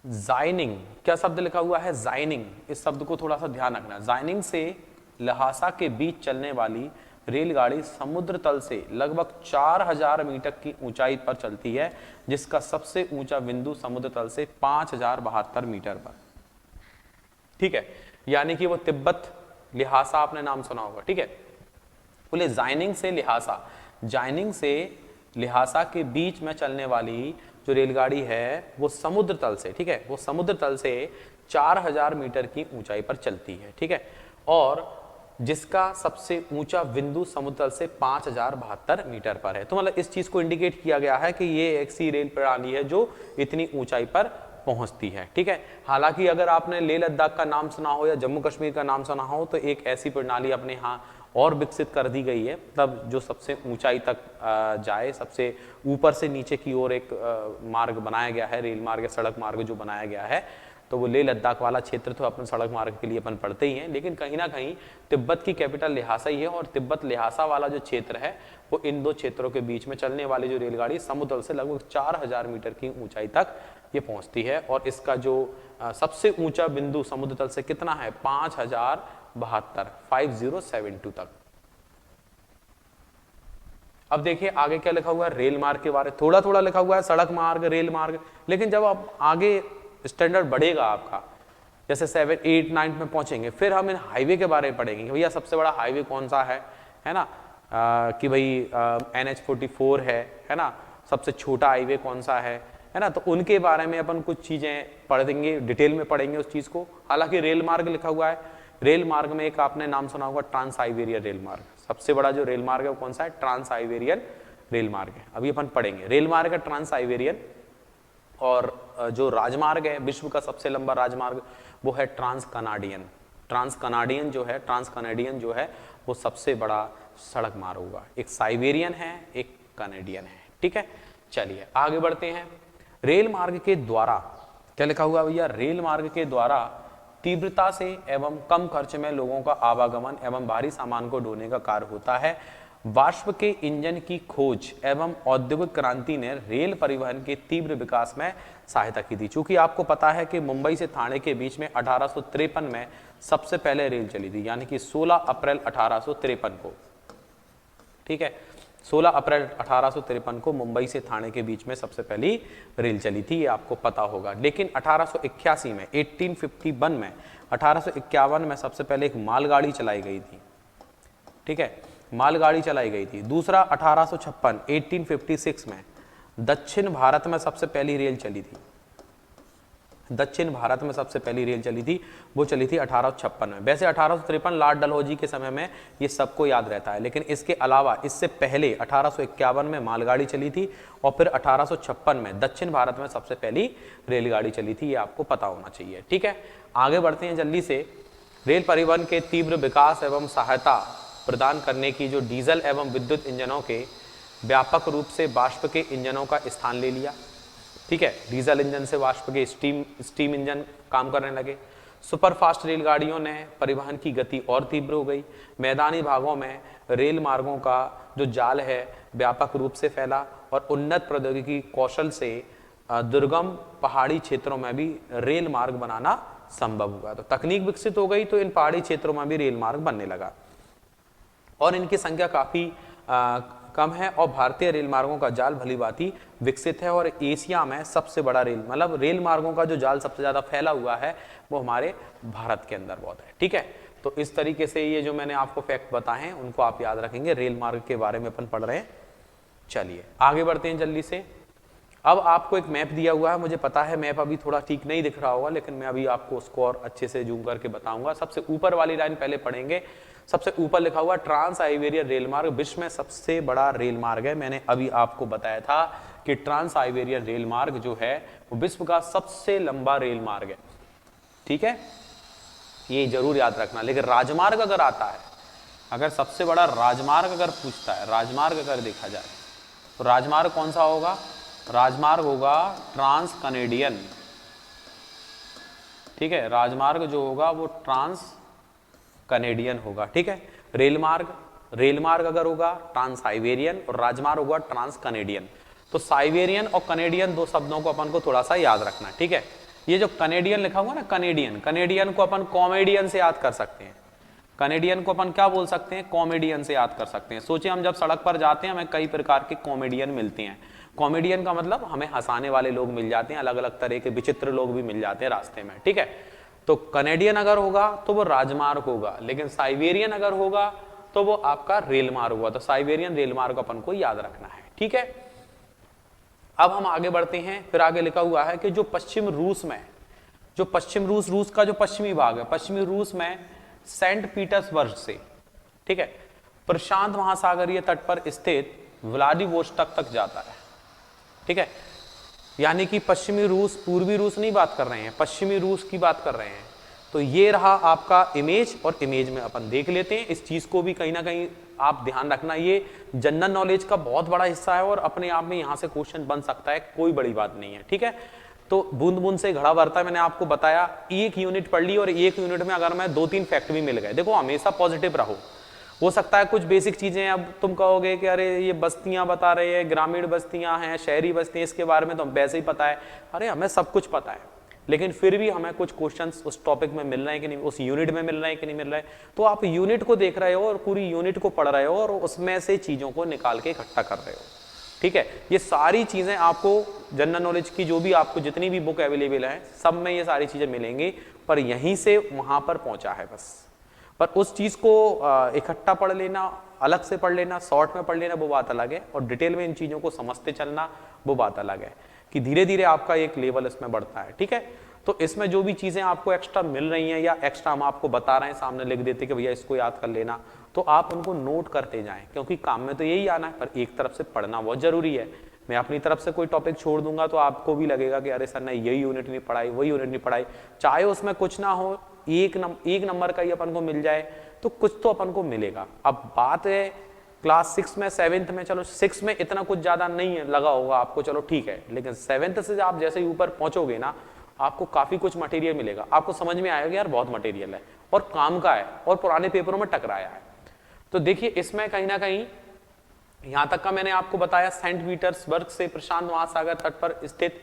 Speaker 1: जाइनिंग, क्या शब्द लिखा हुआ है? जाइनिंग। इस शब्द को थोड़ा सा ध्यान रखना। जाइनिंग से लहासा के बीच चलने वाली रेलगाड़ी समुद्र तल से लगभग 4000 मीटर की ऊंचाई पर चलती है, जिसका सबसे ऊंचा बिंदु समुद्र तल से 5072 मीटर पर, ठीक है। यानी कि वो तिब्बत लिहासा, आपने नाम सुना होगा, ठीक है। बोले जाइनिंग से लिहासा, जाइनिंग से लिहासा के बीच में चलने वाली जो रेलगाड़ी है वो समुद्र तल से, ठीक है, वो समुद्र तल से 4000 मीटर की ऊंचाई पर चलती है, ठीक है, और जिसका सबसे ऊंचा बिंदु समुद्र तल से 5072 मीटर पर है। तो मतलब इस चीज को इंडिकेट किया गया है कि ये ऐसी रेल प्रणाली है जो इतनी ऊंचाई पर पहुंचती है, ठीक है। हालांकि अगर आपने लेह लद्दाख का नाम सुना हो या जम्मू कश्मीर का नाम सुना हो, तो एक ऐसी प्रणाली अपने यहाँ और विकसित कर दी गई है, तब जो सबसे ऊंचाई तक जाए, सबसे ऊपर से नीचे की ओर एक मार्ग बनाया गया है, रेल मार्ग या सड़क मार्ग जो बनाया गया है। तो वो लेह लद्दाख वाला क्षेत्र तो अपन सड़क मार्ग के लिए अपन पढ़ते ही हैं, लेकिन कहीं ना कहीं तिब्बत की कैपिटल लिहासा ही है, और तिब्बत लिहासा वाला जो क्षेत्र है वो इन दो क्षेत्रों के बीच में चलने वाली जो रेलगाड़ी समुद्र से लगभग 4000 मीटर की ऊंचाई तक ये पहुंचती है, और इसका जो सबसे ऊंचा बिंदु समुद्र तल से कितना है? 5072 तक। अब देखिए आगे क्या लिखा हुआ है रेल मार्ग के बारे में। थोड़ा थोड़ा लिखा हुआ है सड़क मार्ग, रेल मार्ग, लेकिन जब आप आगे स्टैंडर्ड बढ़ेगा आपका, जैसे 7, 8, 9 में पहुंचेंगे, फिर हम इन हाईवे के बारे में पढ़ेंगे कि भैया सबसे बड़ा हाईवे कौन सा है ना, कि भाई NH-44 है ना, सबसे छोटा हाईवे कौन सा है ना। तो उनके बारे में अपन कुछ चीजें पढ़ देंगे, डिटेल में पढ़ेंगे उस चीज को। हालांकि रेल मार्ग लिखा हुआ है, रेल मार्ग में एक आपने नाम सुना होगा ट्रांस साइबेरियन रेल मार्ग। सबसे बड़ा जो रेल मार्ग है वो कौन सा है? ट्रांस साइबेरियन रेल मार्ग है। अभी अपन पढ़ेंगे रेल मार्ग है ट्रांस साइबेरियन, और जो राजमार्ग है विश्व का सबसे लंबा राजमार्ग वो है ट्रांस कनाडियन। ट्रांस कनाडियन जो है वो सबसे बड़ा सड़क मार्ग होगा। एक साइबेरियन है, एक कनाडियन है, ठीक है। चलिए आगे बढ़ते हैं। रेल मार्ग के द्वारा क्या लिखा हुआ भैया? रेल मार्ग के द्वारा तीव्रता से एवं कम खर्च में लोगों का आवागमन एवं भारी सामान को ढोने का कार्य होता है। वाष्प के इंजन की खोज एवं औद्योगिक क्रांति ने रेल परिवहन के तीव्र विकास में सहायता की थी। चूंकि आपको पता है कि मुंबई से ठाणे के बीच में 1853 में सबसे पहले रेल चली थी, यानी कि 16 अप्रैल 1853 को, ठीक है। 16 अप्रैल 1853 को मुंबई से ठाणे के बीच में सबसे पहली रेल चली थी, ये आपको पता होगा। लेकिन 1881 में 1851 में 1851 में सबसे पहले एक मालगाड़ी चलाई गई थी, ठीक है, मालगाड़ी चलाई गई थी। दूसरा 1856 1856 में दक्षिण भारत में सबसे पहली रेल चली थी, दक्षिण भारत में सबसे पहली रेल चली थी, वो चली थी 1856 में। वैसे 1853 लॉर्ड डलहौजी के समय में ये सबको याद रहता है, लेकिन इसके अलावा इससे पहले 1851 में मालगाड़ी चली थी और फिर 1856 में दक्षिण भारत में सबसे पहली रेलगाड़ी चली थी, ये आपको पता होना चाहिए, ठीक है। आगे बढ़ते हैं जल्दी से। रेल परिवहन के तीव्र विकास एवं सहायता प्रदान करने की जो डीजल एवं विद्युत इंजनों के व्यापक रूप से वाष्प के इंजनों का स्थान ले लिया, ठीक है। डीजल इंजन से वाष्प के स्टीम इंजन काम करने लगे। सुपरफास्ट रेलगाड़ियों ने परिवहन की गति और तीव्र हो गई। मैदानी भागों में रेल मार्गों का जो जाल है व्यापक रूप से फैला और उन्नत प्रौद्योगिकी कौशल से दुर्गम पहाड़ी क्षेत्रों में भी रेल मार्ग बनाना संभव हुआ। तो तकनीक विकसित हो गई तो इन पहाड़ी क्षेत्रों में भी रेल मार्ग बनने लगा और इनकी संख्या काफी कम है और भारतीय रेल मार्गों का जाल भलीभांति विकसित है और एशिया में सबसे बड़ा रेल मतलब रेल मार्गों का जो जाल सबसे ज्यादा फैला हुआ है वो हमारे भारत के अंदर बहुत है, ठीक है। तो इस तरीके से ये जो मैंने आपको फैक्ट बताए हैं उनको आप याद रखेंगे। रेल मार्ग के बारे में अपन पढ़ रहे हैं। चलिए आगे बढ़ते हैं जल्दी से। अब आपको एक मैप दिया हुआ है, मुझे पता है मैप अभी थोड़ा ठीक नहीं दिख रहा होगा, लेकिन मैं अभी आपको उसको और अच्छे से जूम करके बताऊंगा। सबसे ऊपर वाली लाइन पहले पढ़ेंगे। सबसे ऊपर लिखा हुआ ट्रांस साइबेरियन रेल मार्ग विश्व में सबसे बड़ा रेल मार्ग है। मैंने अभी आपको बताया था कि ट्रांस साइबेरियन रेल मार्ग जो है वो विश्व का सबसे लंबा रेल मार्ग है, ठीक है, ये जरूर याद रखना। लेकिन राजमार्ग अगर आता है, अगर सबसे बड़ा राजमार्ग अगर पूछता है, राजमार्ग अगर देखा जाए तो राजमार्ग कौन सा होगा? राजमार्ग होगा ट्रांस कनेडियन, ठीक है। राजमार्ग जो होगा वो ट्रांस कनेडियन होगा, ठीक है। रेलमार्ग अगर होगा ट्रांस साइबेरियन और राजमार्ग होगा ट्रांस कनेडियन। तो साइबेरियन और कनेडियन दो शब्दों को अपन को थोड़ा सा याद रखना है, ठीक है। ये जो कनेडियन लिखा हुआ ना, कनेडियन को अपन कॉमेडियन से याद कर सकते हैं। कनेडियन को अपन क्या बोल सकते हैं? कॉमेडियन से याद कर सकते हैं। सोचिए हम जब सड़क पर जाते हैं हमें कई प्रकार के कॉमेडियन मिलते हैं। कॉमेडियन का मतलब हमें हंसाने वाले लोग मिल जाते हैं, अलग अलग तरह के विचित्र लोग भी मिल जाते हैं रास्ते में, ठीक है। तो कनेडियन अगर होगा तो वो राजमार्ग होगा, लेकिन साइबेरियन अगर होगा तो वो आपका रेल मार्ग होगा। तो साइबेरियन रेल मार्ग अपन को याद रखना है, ठीक है। अब हम आगे बढ़ते हैं। फिर आगे लिखा हुआ है कि जो पश्चिम रूस का जो पश्चिमी भाग है, पश्चिमी रूस में सेंट पीटर्सबर्ग से, ठीक है, प्रशांत महासागरीय तट पर स्थित व्लादिवोस्टोक तक जाता है, ठीक है। यानी कि पश्चिमी रूस, पूर्वी रूस नहीं बात कर रहे हैं, पश्चिमी रूस की बात कर रहे हैं। तो ये रहा आपका इमेज, और इमेज में अपन देख लेते हैं। इस चीज को भी कहीं ना कहीं आप ध्यान रखना, ये जनरल नॉलेज का बहुत बड़ा हिस्सा है और अपने आप में यहां से क्वेश्चन बन सकता है, कोई बड़ी बात नहीं है, ठीक है। तो बूंद बूंद से घड़ा भरता है, मैंने आपको बताया। एक यूनिट पढ़ ली और एक यूनिट में अगर मैं 2-3 फैक्ट भी मिल गए, देखो हमेशा पॉजिटिव रहो। हो सकता है कुछ बेसिक चीजें अब तुम कहोगे कि अरे ये बस्तियां बता रहे हैं, ग्रामीण बस्तियां हैं, शहरी बस्तियां, इसके बारे में तो वैसे ही पता है। अरे हमें सब कुछ पता है, लेकिन फिर भी हमें कुछ क्वेश्चंस उस टॉपिक में मिल रहे हैं कि नहीं, उस यूनिट में मिल रहे हैं कि नहीं मिल रहे हैं। तो आप यूनिट को देख रहे हो और पूरी यूनिट को पढ़ रहे हो और उसमें से चीजों को निकाल के इकट्ठा कर रहे हो, ठीक है। ये सारी चीजें आपको जनरल नॉलेज की जो भी आपको जितनी भी बुक अवेलेबल है सब में ये सारी चीजें मिलेंगी, पर यहीं से वहां पर पहुंचा है बस। पर उस चीज को इकट्ठा पढ़ लेना, अलग से पढ़ लेना, शॉर्ट में पढ़ लेना, वो बात अलग है, और डिटेल में इन चीजों को समझते चलना वो बात अलग है, कि धीरे धीरे आपका एक लेवल इसमें बढ़ता है, ठीक है। तो इसमें जो भी चीजें आपको एक्स्ट्रा मिल रही हैं या एक्स्ट्रा हम आपको बता रहे हैं, सामने लिख देते कि भैया इसको याद कर लेना, तो आप उनको नोट करते जाएं, क्योंकि काम में तो यही आना है, पर एक तरफ से पढ़ना बहुत जरूरी है। मैं अपनी तरफ से कोई टॉपिक छोड़ दूंगा तो आपको भी लगेगा कि अरे सर ने यही यूनिट नहीं पढ़ाई, वही यूनिट नहीं पढ़ाई, चाहे उसमें कुछ ना हो, एक नंबर का ही अपन को मिल जाए तो कुछ तो अपन को मिलेगा। अब बात है क्लास 6 में, 7th में, चलो 6 में इतना कुछ ज्यादा नहीं लगा होगा आपको, चलो ठीक है, लेकिन 7th से आप जैसे ही ऊपर पहुंचोगे ना, आपको काफी कुछ मटेरियल मिलेगा, आपको समझ में आएगा यार बहुत मटेरियल है और काम का है और पुराने पेपरों में टकराया है। तो देखिए इसमें कहीं ना कहीं यहां तक का मैंने आपको बताया, सेंट पीटर्सबर्ग से प्रशांत महासागर तट पर स्थित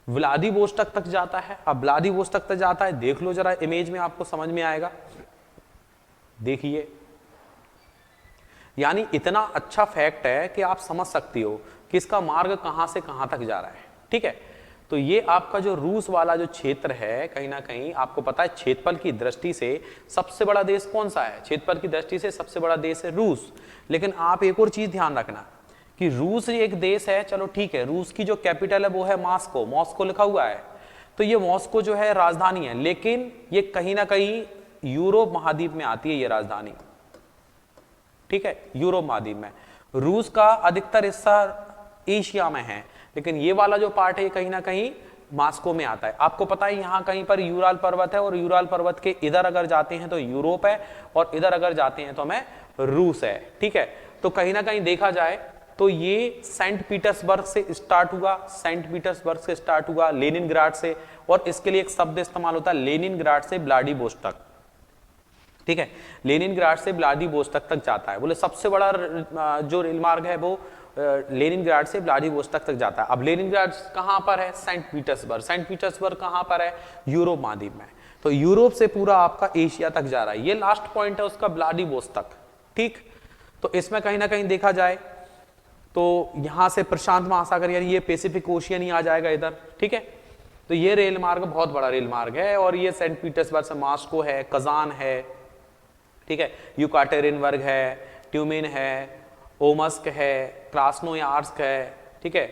Speaker 1: व्लादिवोस्टोक तक जाता है। अब व्लादिवोस्टोक तक जाता है, देख लो जरा इमेज में, आपको समझ में आएगा। देखिए यानी इतना अच्छा फैक्ट है कि आप समझ सकती हो कि इसका मार्ग कहां से कहां तक जा रहा है। ठीक है, तो ये आपका जो रूस वाला जो क्षेत्र है, कहीं ना कहीं आपको पता है क्षेत्रफल की दृष्टि से सबसे बड़ा देश कौन सा है? क्षेत्रफल की दृष्टि से सबसे बड़ा देश है रूस। लेकिन आप एक और चीज ध्यान रखना कि रूस एक देश है, चलो ठीक है, रूस की जो कैपिटल है वो है मॉस्को, मॉस्को लिखा हुआ है, तो ये मॉस्को जो है राजधानी है, लेकिन ये कहीं ना कहीं यूरोप महाद्वीप में आती है ये राजधानी। ठीक है, यूरोप महाद्वीप में। रूस का अधिकतर हिस्सा एशिया में है, लेकिन ये वाला जो पार्ट है कहीं ना कहीं मॉस्को में आता है। आपको पता है यहाँ कहीं पर यूराल पर्वत है, और यूराल पर्वत के इधर अगर जाते हैं तो यूरोप है, और इधर अगर जाते हैं तो हमें रूस है। ठीक है, तो कहीं ना कहीं देखा जाए तो ये सेंट पीटर्सबर्ग से स्टार्ट हुआ, सेंट पीटर्सबर्ग से स्टार्ट हुआ, लेनिनग्राड से, और इसके लिए एक शब्द इस्तेमाल होता है लेनिनग्राड से व्लादिवोस्तोक। ठीक है, लेनिनग्राड से व्लादिवोस्तोक तक जाता है। बोले सबसे बड़ा जो रेल मार्ग है वो लेनिनग्राड से व्लादिवोस्तोक तक जाता है। अब लेनिनग्राड कहां पर है? Saint Petersburg. सेंट पीटर्सबर्ग कहां पर है? यूरोप महाद्वीप में। तो यूरोप से पूरा आपका एशिया तक जा रहा है। ये लास्ट पॉइंट है उसका व्लादिवोस्तोक। ठीक, तो इसमें कहीं ना कहीं देखा जाए तो यहां से प्रशांत महासागर यानी ये पैसिफिक ओशियन ही आ जाएगा इधर। ठीक है, तो ये रेल मार्ग बहुत बड़ा रेल मार्ग है, और ये सेंट पीटर्सबर्ग से मॉस्को है, कजान है, ठीक है, यूकाटेरिनबर्ग है, ट्यूमिन है, ओमस्क है, क्रास्नोयार्स्क है, ठीक है,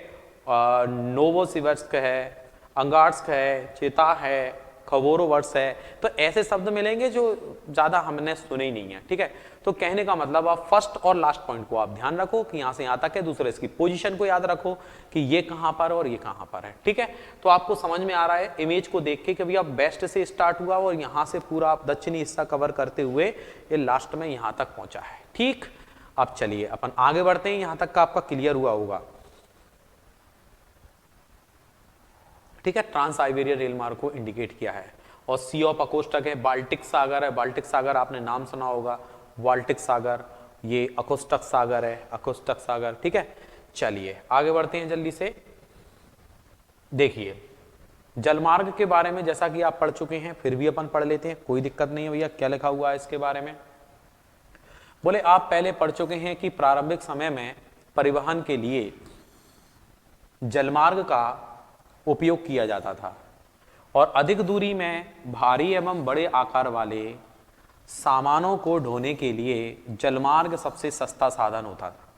Speaker 1: नोवोसिवर्स्क है, अंगार्स्क है, चेता है, खबोरोवर्स है। तो ऐसे शब्द मिलेंगे जो ज्यादा हमने सुने ही नहीं है। ठीक है, तो कहने का मतलब आप फर्स्ट और लास्ट पॉइंट को आप ध्यान रखो कि यहां से यहां तक है, दूसरे इसकी पोजीशन को याद रखो कि ये कहां पर और ये कहां पर है। ठीक है, तो आपको समझ में आ रहा है इमेज को देख के कि भैया वेस्ट से स्टार्ट हुआ और यहां से पूरा दक्षिणी हिस्सा कवर करते हुए ये लास्ट में यहां तक पहुंचा है। ठीक, अब चलिए अपन आगे बढ़ते हैं, यहां तक का आपका क्लियर हुआ होगा। ठीक है, ट्रांस साइबेरिया रेल मार्ग को इंडिकेट किया है, और सी ऑफ अकोस्टक है, बाल्टिक सागर है, बाल्टिक सागर आपने नाम सुना होगा, बाल्टिक सागर, ये अकोस्टक सागर है, अकोस्टक सागर। ठीक है, चलिए आगे बढ़ते हैं जल्दी से। देखिए जलमार्ग के बारे में जैसा कि आप पढ़ चुके हैं, फिर भी अपन पढ़ लेते हैं, कोई दिक्कत नहीं है भैया। क्या लिखा हुआ है इसके बारे में? बोले आप पहले पढ़ चुके हैं कि प्रारंभिक समय में परिवहन के लिए जलमार्ग का उपयोग किया जाता था, और अधिक दूरी में भारी एवं बड़े आकार वाले सामानों को ढोने के लिए जलमार्ग सबसे सस्ता साधन होता था।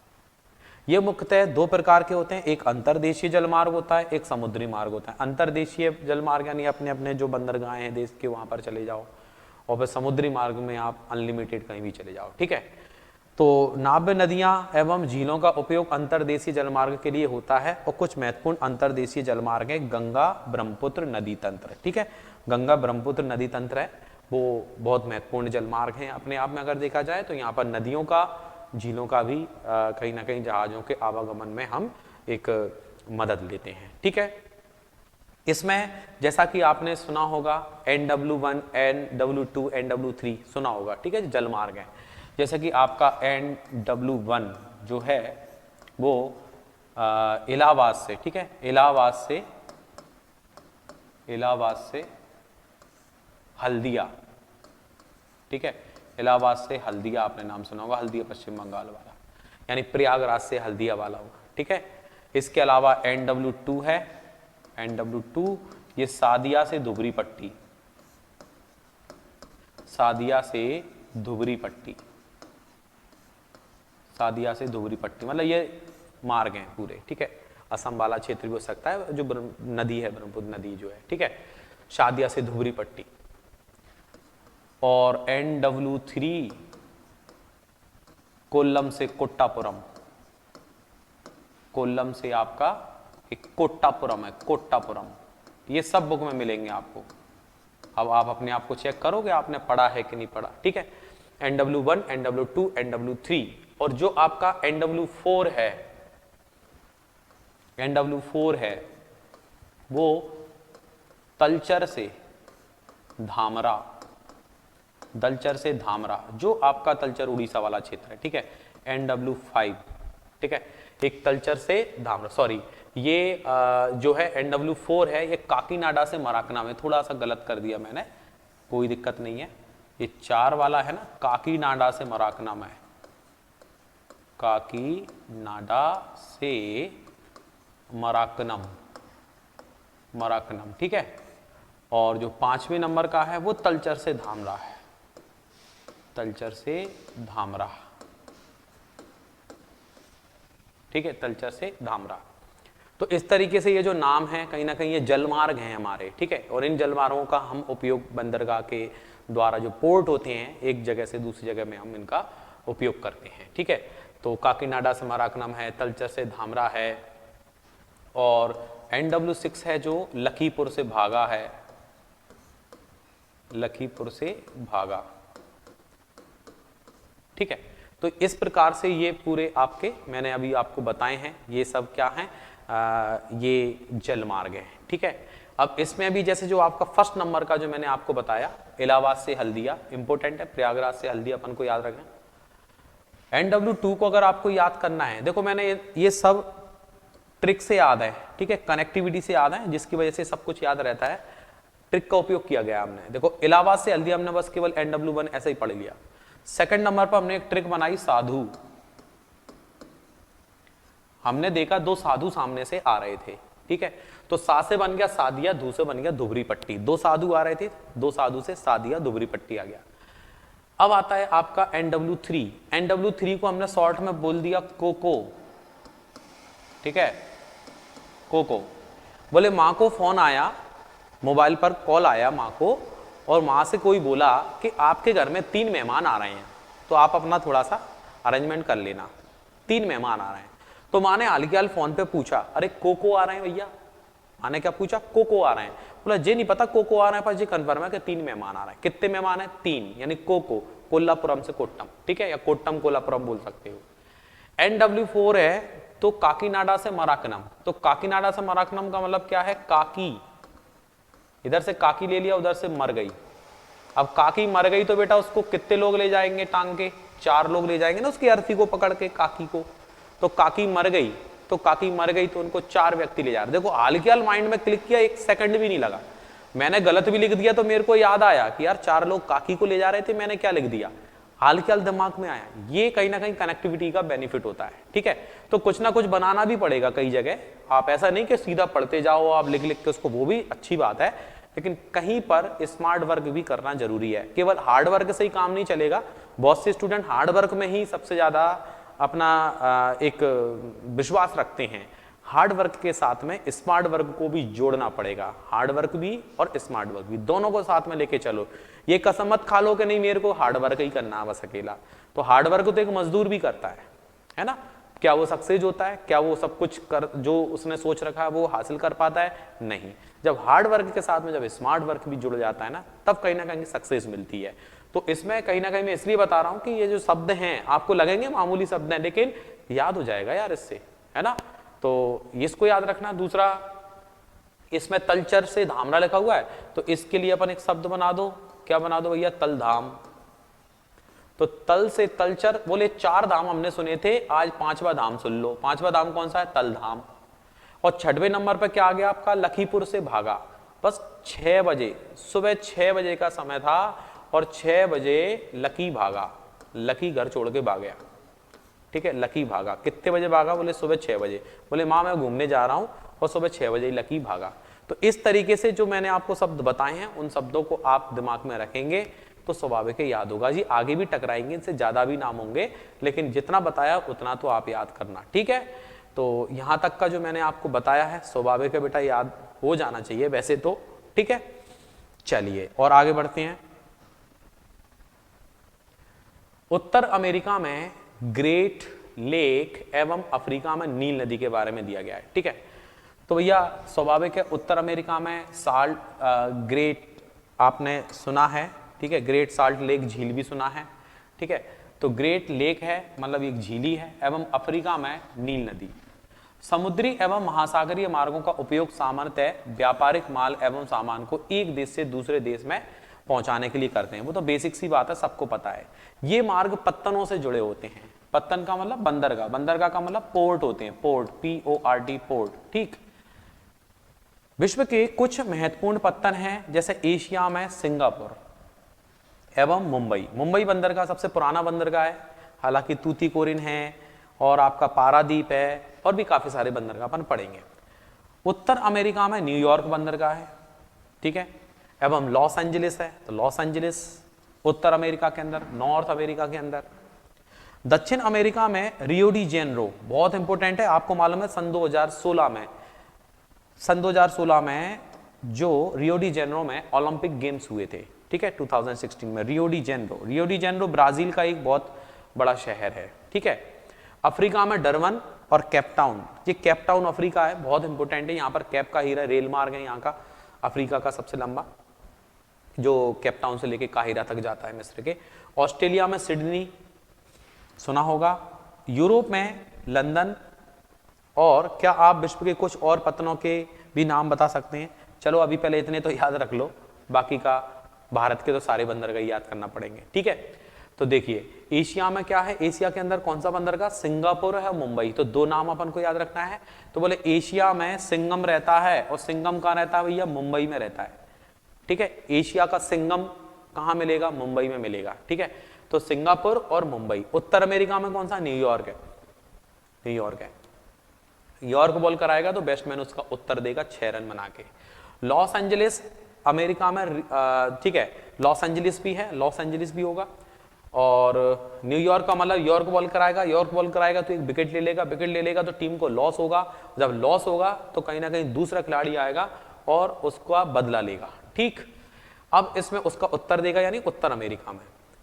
Speaker 1: ये मुख्यतः दो प्रकार के होते हैं, एक अंतर्देशीय जलमार्ग होता है, एक समुद्री मार्ग होता है। अंतर्देशीय जलमार्ग यानी अपने अपने जो बंदरगाहें हैं देश के वहां पर चले जाओ, और फिर समुद्री मार्ग में आप अनलिमिटेड कहीं भी चले जाओ। ठीक है, तो नाव्य नदियां एवं झीलों का उपयोग अंतर्देशीय जलमार्ग के लिए होता है, और कुछ महत्वपूर्ण अंतर्देशीय जलमार्ग है गंगा ब्रह्मपुत्र नदी तंत्र। ठीक है, गंगा ब्रह्मपुत्र नदी तंत्र है, वो बहुत महत्वपूर्ण जलमार्ग है अपने आप में। अगर देखा जाए तो यहाँ पर नदियों का, झीलों का भी कहीं ना कहीं जहाजों के आवागमन में हम एक मदद लेते हैं। ठीक है, इसमें जैसा कि आपने सुना होगा NW1, NW2, NW3 सुना होगा। ठीक है, जलमार्ग है। जैसे कि आपका NW1 जो है वो इलाहाबाद से, ठीक है, इलाहाबाद से हल्दिया। ठीक है, इलाहाबाद से हल्दिया आपने नाम सुना होगा, हल्दिया पश्चिम बंगाल वाला, यानी प्रयागराज से हल्दिया वाला होगा। ठीक है, इसके अलावा NW2 है, NW2 ये सादिया से धुबरी पट्टी, सादिया से धुबरी पट्टी, सादिया से धुबरी पट्टी, मतलब ये मार्ग हैं पूरे। ठीक है, असम वाला क्षेत्र भी हो सकता है, जो नदी है ब्रह्मपुत्र नदी जो है। ठीक है, सादिया से धुबरी पट्टी। और NW3 कोल्लम से कोट्टापुरम, कोल्लम से आपका एक कोट्टापुरम है, कोट्टापुरम। ये सब बुक में मिलेंगे आपको। अब आप अपने आप को चेक करोगे आपने पढ़ा है कि नहीं पढ़ा। ठीक है, NW1, NW2, NW3, और जो आपका NW4 है, NW4 है वो तलचर से धामरा, दलचर से धामरा, जो आपका तलचर उड़ीसा वाला क्षेत्र है। ठीक है, NW5। ठीक है, एक तलचर से धामरा, सॉरी ये जो है NW4 है ये काकीनाडा से मराकना में, थोड़ा सा गलत कर दिया मैंने, कोई दिक्कत नहीं है। ये 4 वाला है ना, काकीनाडा से मराकना में, काकीनाडा से मराकनम, मराकनम, ठीक है। और जो 5वें नंबर का है वो तलचर से धामरा है, तलचर से धामरा, ठीक है, तलचर से धामरा। तो इस तरीके से ये जो नाम है कहीं ना कहीं ये जलमार्ग हैं हमारे, ठीक है। और इन जलमार्गों का हम उपयोग बंदरगाह के द्वारा जो पोर्ट होते हैं एक जगह से दूसरी जगह में हम इनका उपयोग करते हैं, ठीक है। तो काकीनाडा से मराकनम है, तलचर से धामरा है, और NW6 है जो लखीपुर से भागा है, लखीपुर से भागा, ठीक है। तो इस प्रकार से ये पूरे आपके मैंने अभी आपको बताए हैं, ये सब क्या हैं, ये जलमार्ग है, ठीक है। अब इसमें भी जैसे जो आपका फर्स्ट नंबर का जो मैंने आपको बताया, इलाहाबाद से हल्दिया, इंपॉर्टेंट है, प्रयागराज से हल्दिया अपन को याद रखें। NW2 को अगर आपको याद करना है, देखो मैंने ये सब ट्रिक से याद है, ठीक है, कनेक्टिविटी से याद है, जिसकी वजह से सब कुछ याद रहता है, ट्रिक का उपयोग किया गया हमने। देखो इलाहाबाद से हल्दिया हमने बस केवल NW1 ऐसे ही पढ़ लिया। सेकंड नंबर पर हमने एक ट्रिक बनाई, साधु। हमने देखा दो साधु सामने से आ रहे थे, ठीक है, तो सा से बन गया सादिया, धू से बन गया धुबरी पट्टी। दो साधु आ रहे थे, दो साधु से सादिया धुबरी पट्टी आ गया। अब आता है आपका NW3। NW3 को हमने शॉर्ट में बोल दिया कोको, ठीक है, कोको। बोले माँ को फोन आया, मोबाइल पर कॉल आया माँ को, और माँ से कोई बोला कि आपके घर में 3 मेहमान आ रहे हैं, तो आप अपना थोड़ा सा अरेंजमेंट कर लेना, 3 मेहमान आ रहे हैं। तो माँ ने हाल के हाल फोन पे पूछा, अरे कोको आ रहे हैं भैया? माँ ने क्या पूछा? कोको आ रहे हैं। बोला जे नहीं पता कोको आ रहे हैं, पर जी कन्फर्म है कि 3 मेहमान आ रहे हैं। कितने मेहमान है? 3, यानी कोको, कोल्लापुरम से कोट्टम, ठीक है, या कोट्टम कोल्लापुरम बोल सकते हो। NW4 है तो काकीनाडा से मराकनम। तो काकीनाडा से मराकनम का मतलब क्या है? काकी, इधर से काकी ले लिया, उधर से मर गई। अब काकी मर गई तो बेटा उसको कितने लोग ले जाएंगे टांग के? 4 लोग ले जाएंगे ना उसकी अर्थी को पकड़ के, काकी को। तो काकी मर गई, तो काकी मर गई तो उनको 4 व्यक्ति ले जा रहे। देखो हाल के हाल माइंड में क्लिक किया, 1 सेकंड भी नहीं लगा। मैंने गलत भी लिख दिया तो मेरे को याद आया कि यार 4 लोग काकी को ले जा रहे थे, मैंने क्या लिख दिया, हाल के हाल दिमाग में आया। ये कहीं ना कहीं कनेक्टिविटी का बेनिफिट होता है, ठीक है। तो कुछ ना कुछ बनाना भी पड़ेगा कई जगह, आप ऐसा नहीं कि सीधा पढ़ते जाओ आप लिख लिख के उसको, वो भी अच्छी बात है, लेकिन कहीं पर स्मार्ट वर्क भी करना जरूरी है। केवल हार्ड वर्क से ही काम नहीं चलेगा। बहुत से स्टूडेंट हार्ड वर्क में ही सबसे ज्यादा अपना एक विश्वास रखते हैं। हार्ड वर्क के साथ में स्मार्ट वर्क को भी जोड़ना पड़ेगा। हार्ड वर्क भी और स्मार्ट वर्क भी, दोनों को साथ में लेके चलो। ये कसम मत खा लो कि नहीं मेरे को हार्ड वर्क ही करना है बस अकेला। तो हार्ड वर्क तो एक मजदूर भी करता है ना। क्या वो सक्सेस होता है? क्या वो सब कुछ कर जो उसने सोच रखा है वो हासिल कर पाता है? नहीं। जब हार्ड वर्क के साथ में जब स्मार्ट वर्क भी जुड़ जाता है ना, तब कहीं ना कहीं सक्सेस मिलती है। तो इसमें कहीं ना कहीं मैं इसलिए बता रहा हूं कि ये जो शब्द हैं आपको लगेंगे मामूली शब्द हैं, लेकिन याद हो जाएगा यार इससे, है ना। तो इसको याद रखना। दूसरा, इसमें तलचर से धामरा लिखा हुआ है, तो इसके लिए अपन एक शब्द बना दो। क्या बना दो भैया? तलधाम। तो तल से तलचर, बोले 4 धाम हमने सुने थे, आज 5वां धाम सुन लो। 5वां धाम कौन सा है? तलधाम। और 6वें नंबर पर क्या आ गया आपका? लखीपुर से भागा। बस 6 बजे, सुबह 6 बजे का समय था और 6 बजे लकी भागा। लकी घर छोड़ के भाग गया, ठीक है, लकी भागा। कितने बजे भागा? बोले सुबह 6 बजे। बोले माँ मैं घूमने जा रहा हूं, और सुबह 6 बजे लकी भागा। तो इस तरीके से जो मैंने आपको शब्द बताए हैं, उन शब्दों को आप दिमाग में रखेंगे तो स्वाभाविक याद होगा जी। आगे भी टकराएंगे, इनसे ज्यादा भी नाम होंगे, लेकिन जितना बताया उतना तो आप याद करना, ठीक है। तो यहां तक का जो मैंने आपको बताया है स्वाभाविक है बेटा, याद हो जाना चाहिए वैसे तो, ठीक है। चलिए और आगे बढ़ते हैं। उत्तर अमेरिका में ग्रेट लेक एवं अफ्रीका में नील नदी के बारे में दिया गया है, ठीक है। तो भैया स्वाभाविक है, उत्तर अमेरिका में साल्ट ग्रेट आपने सुना है, ठीक है, ग्रेट साल्ट लेक झील भी सुना है, ठीक है। तो ग्रेट लेक है मतलब एक झीली है, एवं अफ्रीका में नील नदी। समुद्री एवं महासागरीय मार्गों का उपयोग सामान्यतः व्यापारिक माल एवं सामान को एक देश से दूसरे देश में पहुंचाने के लिए करते हैं। वो तो बेसिक सी बात है, सबको पता है। ये मार्ग पत्तनों से जुड़े होते हैं। पत्तन का मतलब बंदरगाह, बंदरगाह का मतलब पोर्ट होते हैं, पोर्ट, PORT, पोर्ट, ठीक। विश्व के कुछ महत्वपूर्ण पत्तन हैं, जैसे एशिया में सिंगापुर एवं मुंबई। मुंबई बंदरगाह सबसे पुराना बंदरगाह है, हालांकि तूतीकोरिन है और आपका पारादीप है, और भी काफी सारे बंदरगाह अपन पढ़ेंगे। उत्तर अमेरिका में न्यूयॉर्क बंदरगाह है, ठीक है, एवं लॉस एंजलिस है, तो लॉस एंजलिस उत्तर अमेरिका के अंदर, नॉर्थ अमेरिका के अंदर। दक्षिण अमेरिका में रियो डी जेनेरो, बहुत इंपॉर्टेंट है, आपको मालूम है सन 2016 में जो रियो डी जेनेरो में ओलंपिक गेम्स हुए थे, ठीक है, 2016 में रियो डी जेनेरो ब्राजील का एक बहुत बड़ा शहर है, ठीक है। अफ्रीका में डरबन और केप टाउन, ये केप टाउन अफ्रीका है, बहुत इंपॉर्टेंट है, यहाँ पर केप का हीरा रेल मार्ग है यहाँ का, अफ्रीका का सबसे लंबा, जो केप टाउन से लेके काहिरा तक जाता है मिस्र के। ऑस्ट्रेलिया में सिडनी सुना होगा, यूरोप में लंदन, और क्या आप विश्व के कुछ और पत्तनों के भी नाम बता सकते हैं? चलो अभी पहले इतने तो याद रख लो, बाकी का भारत के तो सारे बंदरगाह याद करना पड़ेंगे, ठीक है। तो देखिए एशिया में क्या है, एशिया के अंदर कौन सा बंदरगाह, सिंगापुर है, मुंबई, तो दो नाम अपन को याद रखना है। तो बोले एशिया में सिंगम रहता है, और सिंगम कहाँ रहता है भैया, मुंबई में रहता है, ठीक है। एशिया का सिंगम कहाँ मिलेगा, मुंबई में मिलेगा, ठीक है। तो सिंगापुर और मुंबई। उत्तर अमेरिका में कौन सा, न्यूयॉर्क है, न्यूयॉर्क है, यॉर्क बॉल कराएगा तो बैट्समैन उसका उत्तर देगा 6 रन बना के। लॉस एंजलिस अमेरिका में, ठीक है, लॉस एंजलिस भी है, लॉस एंजलिस भी होगा। और न्यूयॉर्क का मतलब यॉर्क बॉल कराएगा तो एक विकेट ले लेगा तो टीम को लॉस होगा, जब लॉस होगा तो कहीं ना कहीं दूसरा खिलाड़ी आएगा और उसका बदला लेगा, ठीक। अब इसमें उसका उत्तर देगा यानी उत्तर अमेरिका में।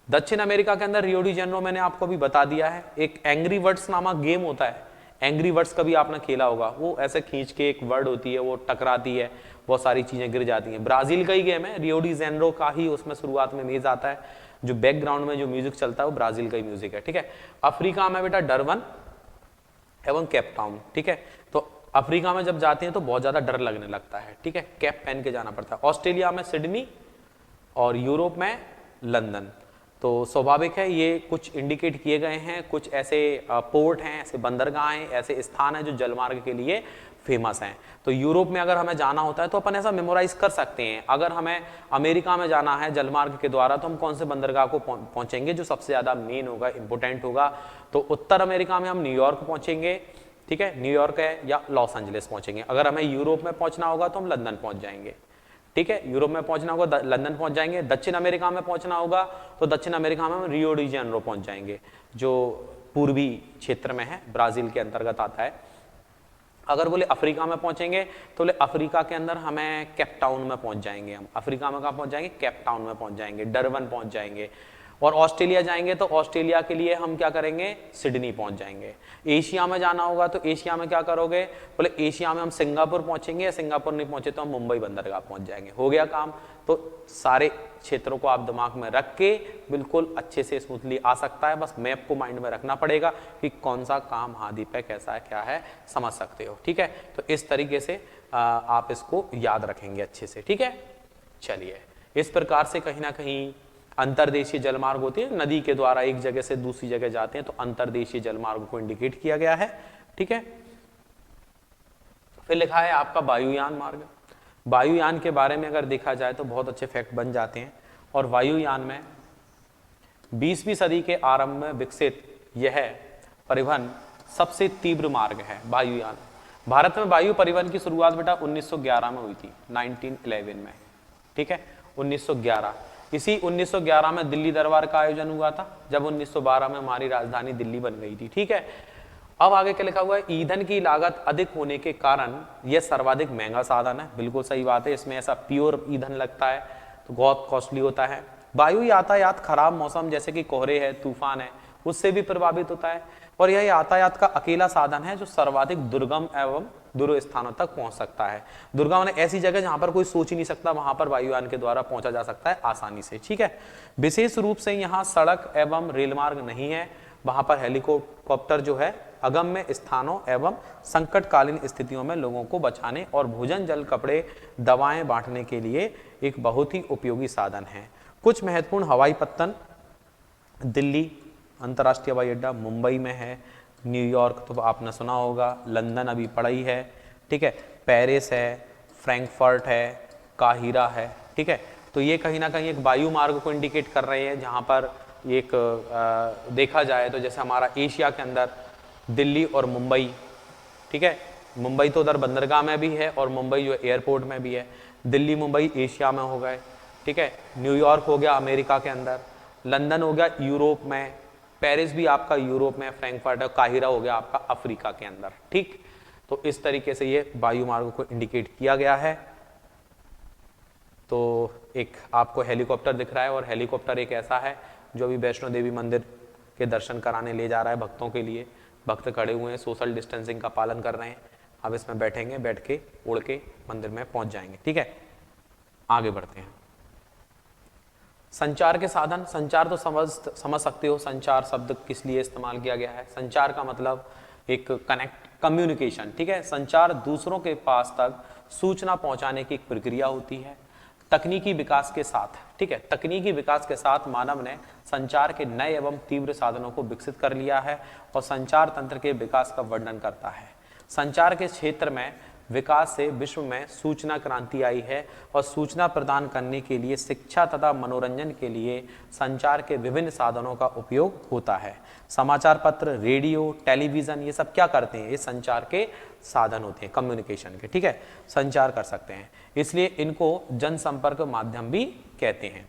Speaker 1: दक्षिण अमेरिका के अंदर रियो डी जेनेरो मैंने आपको भी बता दिया है, एक एंग्री वर्ड्स नामक गेम होता है, एंग्री वर्ड्स कभी आपने खेला होगा, वो ऐसे खींच के एक वर्ड होती है, वो टकराती है, बहुत सारी चीजें गिर जाती हैं। ब्राजील का ही गेम है, रियो डी जेनेरो का ही उसमें शुरुआत में मेज आता है, जो बैकग्राउंड में जो म्यूजिक चलता है वो ब्राजील का ही म्यूजिक है, ठीक है। अफ्रीका में बेटा डरबन एवं केप टाउन, ठीक है। तो अफ्रीका में जब जाते हैं तो बहुत ज्यादा डर लगने लगता है, ठीक है, कैप पहन के जाना पड़ता है। ऑस्ट्रेलिया में सिडनी और यूरोप में लंदन। तो स्वाभाविक है ये कुछ इंडिकेट किए गए हैं, कुछ ऐसे पोर्ट हैं, ऐसे बंदरगाह हैं, ऐसे स्थान हैं जो जलमार्ग के लिए फेमस हैं। तो यूरोप में अगर हमें जाना होता है तो अपन ऐसा मेमोराइज कर सकते हैं। अगर हमें अमेरिका में जाना है जलमार्ग के द्वारा तो हम कौन से बंदरगाह को पहुंचेंगे जो सबसे ज्यादा मेन होगा, इंपोर्टेंट होगा। तो उत्तर अमेरिका में हम न्यूयॉर्क पहुंचेंगे, ठीक है, न्यूयॉर्क है, या लॉस एंजलिस पहुंचेंगे। अगर हमें यूरोप में पहुंचना होगा तो हम लंदन पहुंच जाएंगे, ठीक है, यूरोप में पहुंचना होगा लंदन पहुंच जाएंगे। दक्षिण अमेरिका में पहुंचना होगा तो दक्षिण अमेरिका में हम रियो डी जेनेरो पहुंच जाएंगे, जो पूर्वी क्षेत्र में है, ब्राजील के अंतर्गत आता है। अगर बोले अफ्रीका में पहुंचेंगे तो बोले अफ्रीका के अंदर हमें केप टाउन में पहुंच जाएंगे, हम अफ्रीका में कहाँ पहुंच जाएंगे, केप टाउन में पहुंच जाएंगे, डरबन पहुंच जाएंगे। और ऑस्ट्रेलिया जाएंगे तो ऑस्ट्रेलिया के लिए हम क्या करेंगे, सिडनी पहुंच जाएंगे। एशिया में जाना होगा तो एशिया में क्या करोगे, बोले एशिया में हम सिंगापुर पहुंचेंगे, या सिंगापुर नहीं पहुंचे तो हम मुंबई बंदरगाह पहुंच जाएंगे। हो गया काम। तो सारे क्षेत्रों को आप दिमाग में रख के बिल्कुल अच्छे से स्मूथली आ सकता है, बस मैप को माइंड में रखना पड़ेगा कि कौन सा काम हादी पे कैसा है, क्या है, समझ सकते हो, ठीक है। तो इस तरीके से आप इसको याद रखेंगे अच्छे से, ठीक है। चलिए, इस प्रकार से कहीं ना कहीं अंतर्देशीय जलमार्ग होती है, नदी के द्वारा एक जगह से दूसरी जगह जाते हैं, तो अंतर्देशीय जलमार्ग को इंडिकेट किया गया है, ठीक है। फिर लिखा है आपका वायुयान मार्ग। वायुयान के बारे में अगर देखा जाए तो बहुत अच्छे फैक्ट बन जाते हैं। और वायुयान में 20वीं सदी के आरंभ में विकसित यह परिवहन सबसे तीव्र मार्ग है, वायुयान। भारत में वायु परिवहन की शुरुआत बेटा 1911 में हुई थी, 1911 में, ठीक है, 1911। इसी 1911 में दिल्ली दरबार का आयोजन हुआ था, जब 1912 में हमारी राजधानी दिल्ली बन गई थी, ठीक है। अब आगे क्या लिखा हुआ है, ईंधन की लागत अधिक होने के कारण यह सर्वाधिक महंगा साधन है। बिल्कुल सही बात है, इसमें ऐसा प्योर ईंधन लगता है तो बहुत कॉस्टली होता है। वायु यातायात खराब मौसम जैसे कि कोहरे है, तूफान है, उससे भी प्रभावित होता है। और यह यातायात का अकेला साधन है जो सर्वाधिक दुर्गम एवं दूर स्थानों तक पहुंच सकता है। दुर्गम माने ऐसी जगह जहां पर कोई सोच ही नहीं सकता, वहां पर वायुयान के द्वारा पहुंचा जा सकता है आसानी से, ठीक है। विशेष रूप से यहाँ सड़क एवं रेल मार्ग नहीं है, वहां पर हेलीकॉप्टर जो है अगम्य स्थानों एवं संकटकालीन स्थितियों में लोगों को बचाने और भोजन, जल, कपड़े, दवाएं बांटने के लिए एक बहुत ही उपयोगी साधन है। कुछ महत्वपूर्ण हवाई पत्तन दिल्ली अंतर्राष्ट्रीय हवाई अड्डा, मुंबई में है, न्यूयॉर्क तो आपने सुना होगा, लंदन अभी पड़ा ही है, ठीक है, पेरिस है, फ्रैंकफर्ट है, काहिरा है, ठीक है। तो ये कहीं ना कहीं एक वायु मार्ग को इंडिकेट कर रहे हैं, जहां पर एक देखा जाए तो जैसे हमारा एशिया के अंदर दिल्ली और मुंबई, ठीक है, मुंबई तो उधर बंदरगाह में भी है और मुंबई जो एयरपोर्ट में भी है। दिल्ली मुंबई एशिया में हो गए, ठीक है, न्यूयॉर्क हो गया अमेरिका के अंदर, लंदन हो गया यूरोप में, पेरिस भी आपका यूरोप में, फ्रैंकफर्ट, काहिरा हो गया आपका अफ्रीका के अंदर, ठीक। तो इस तरीके से ये वायु मार्गों को इंडिकेट किया गया है। तो एक आपको हेलीकॉप्टर दिख रहा है और हेलीकॉप्टर एक ऐसा है जो अभी वैष्णो देवी मंदिर के दर्शन कराने ले जा रहा है भक्तों के लिए। भक्त खड़े हुए हैं, सोशल डिस्टेंसिंग का पालन कर रहे हैं। अब इसमें बैठेंगे, बैठ के उड़ के मंदिर में पहुंच जाएंगे, ठीक है। आगे बढ़ते हैं। संचार के साधन, संचार तो समझ सकते हो संचार शब्द किस लिए इस्तेमाल किया गया है। संचार का मतलब एक कनेक्ट, कम्युनिकेशन, ठीक है। संचार दूसरों के पास तक सूचना पहुंचाने की एक प्रक्रिया होती है। तकनीकी विकास के साथ, ठीक है, तकनीकी विकास के साथ मानव ने संचार के नए एवं तीव्र साधनों को विकसित कर लिया है और संचार तंत्र के विकास का वर्णन करता है। संचार के क्षेत्र में विकास से विश्व में सूचना क्रांति आई है और सूचना प्रदान करने के लिए शिक्षा तथा मनोरंजन के लिए संचार के विभिन्न साधनों का उपयोग होता है। समाचार पत्र, रेडियो, टेलीविजन, ये सब क्या करते हैं, ये संचार के साधन होते हैं, कम्युनिकेशन के, ठीक है, संचार कर सकते हैं, इसलिए इनको जनसंपर्क माध्यम भी कहते हैं।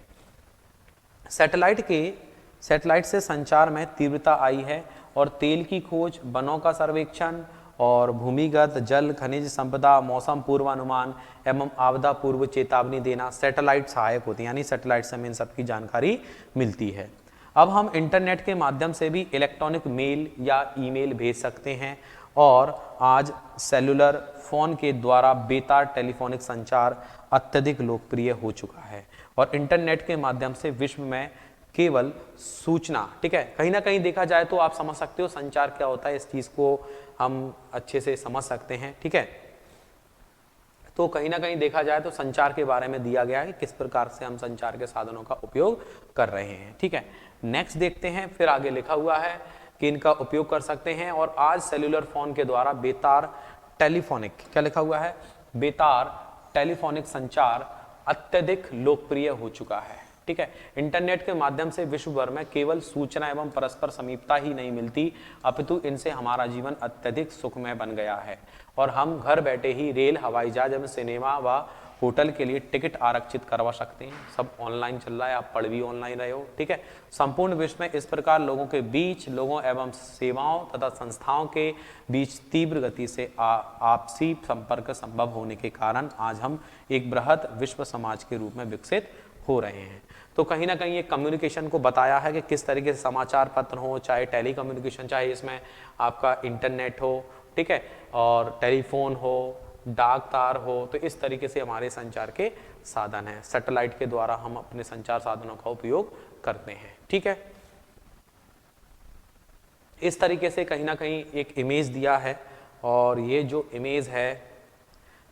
Speaker 1: सैटेलाइट से संचार में तीव्रता आई है और तेल की खोज, वनों का सर्वेक्षण और भूमिगत जल खनिज संपदा, मौसम पूर्वानुमान एवं आपदा पूर्व चेतावनी देना सैटेलाइट सहायक होती है, यानी सैटेलाइट से हमें इन सबकी जानकारी मिलती है। अब हम इंटरनेट के माध्यम से भी इलेक्ट्रॉनिक मेल या ईमेल भेज सकते हैं और आज सेलुलर फोन के द्वारा बेतार टेलीफोनिक संचार अत्यधिक लोकप्रिय हो चुका है और इंटरनेट के माध्यम से विश्व में केवल सूचना, ठीक है, कहीं ना कहीं देखा जाए तो आप समझ सकते हो संचार क्या होता है, इस चीज को हम अच्छे से समझ सकते हैं, ठीक है। तो कहीं ना कहीं देखा जाए तो संचार के बारे में दिया गया है किस प्रकार से हम संचार के साधनों का उपयोग कर रहे हैं, ठीक है। नेक्स्ट देखते हैं, फिर आगे लिखा हुआ है कि इनका उपयोग कर सकते हैं और आज सेल्यूलर फोन के द्वारा बेतार टेलीफोनिक, क्या लिखा हुआ है, बेतार टेलीफोनिक संचार अत्यधिक लोकप्रिय हो चुका है, ठीक है। इंटरनेट के माध्यम से विश्व भर में केवल सूचना एवं परस्पर समीपता ही नहीं मिलती, अपितु इनसे हमारा जीवन अत्यधिक सुखमय बन गया है और हम घर बैठे ही रेल, हवाई जहाज एवं सिनेमा व होटल के लिए टिकट आरक्षित करवा सकते हैं। सब ऑनलाइन चल रहा है, आप पढ़ भी ऑनलाइन रहे हो, ठीक है। संपूर्ण विश्व में इस प्रकार लोगों के बीच, लोगों एवं सेवाओं तथा संस्थाओं के बीच तीव्र गति से आपसी संपर्क संभव होने के कारण आज हम एक बृहद विश्व समाज के रूप में विकसित हो रहे हैं। तो कहीं ना कहीं ये कम्युनिकेशन को बताया है कि किस तरीके से समाचार पत्र हो, चाहे टेली कम्युनिकेशन, चाहे इसमें आपका इंटरनेट हो, ठीक है, और टेलीफोन हो, डाक तार हो, तो इस तरीके से हमारे संचार के साधन हैं। सैटेलाइट के द्वारा हम अपने संचार साधनों का उपयोग करते हैं, ठीक है। इस तरीके से कहीं ना कहीं एक इमेज दिया है और ये जो इमेज है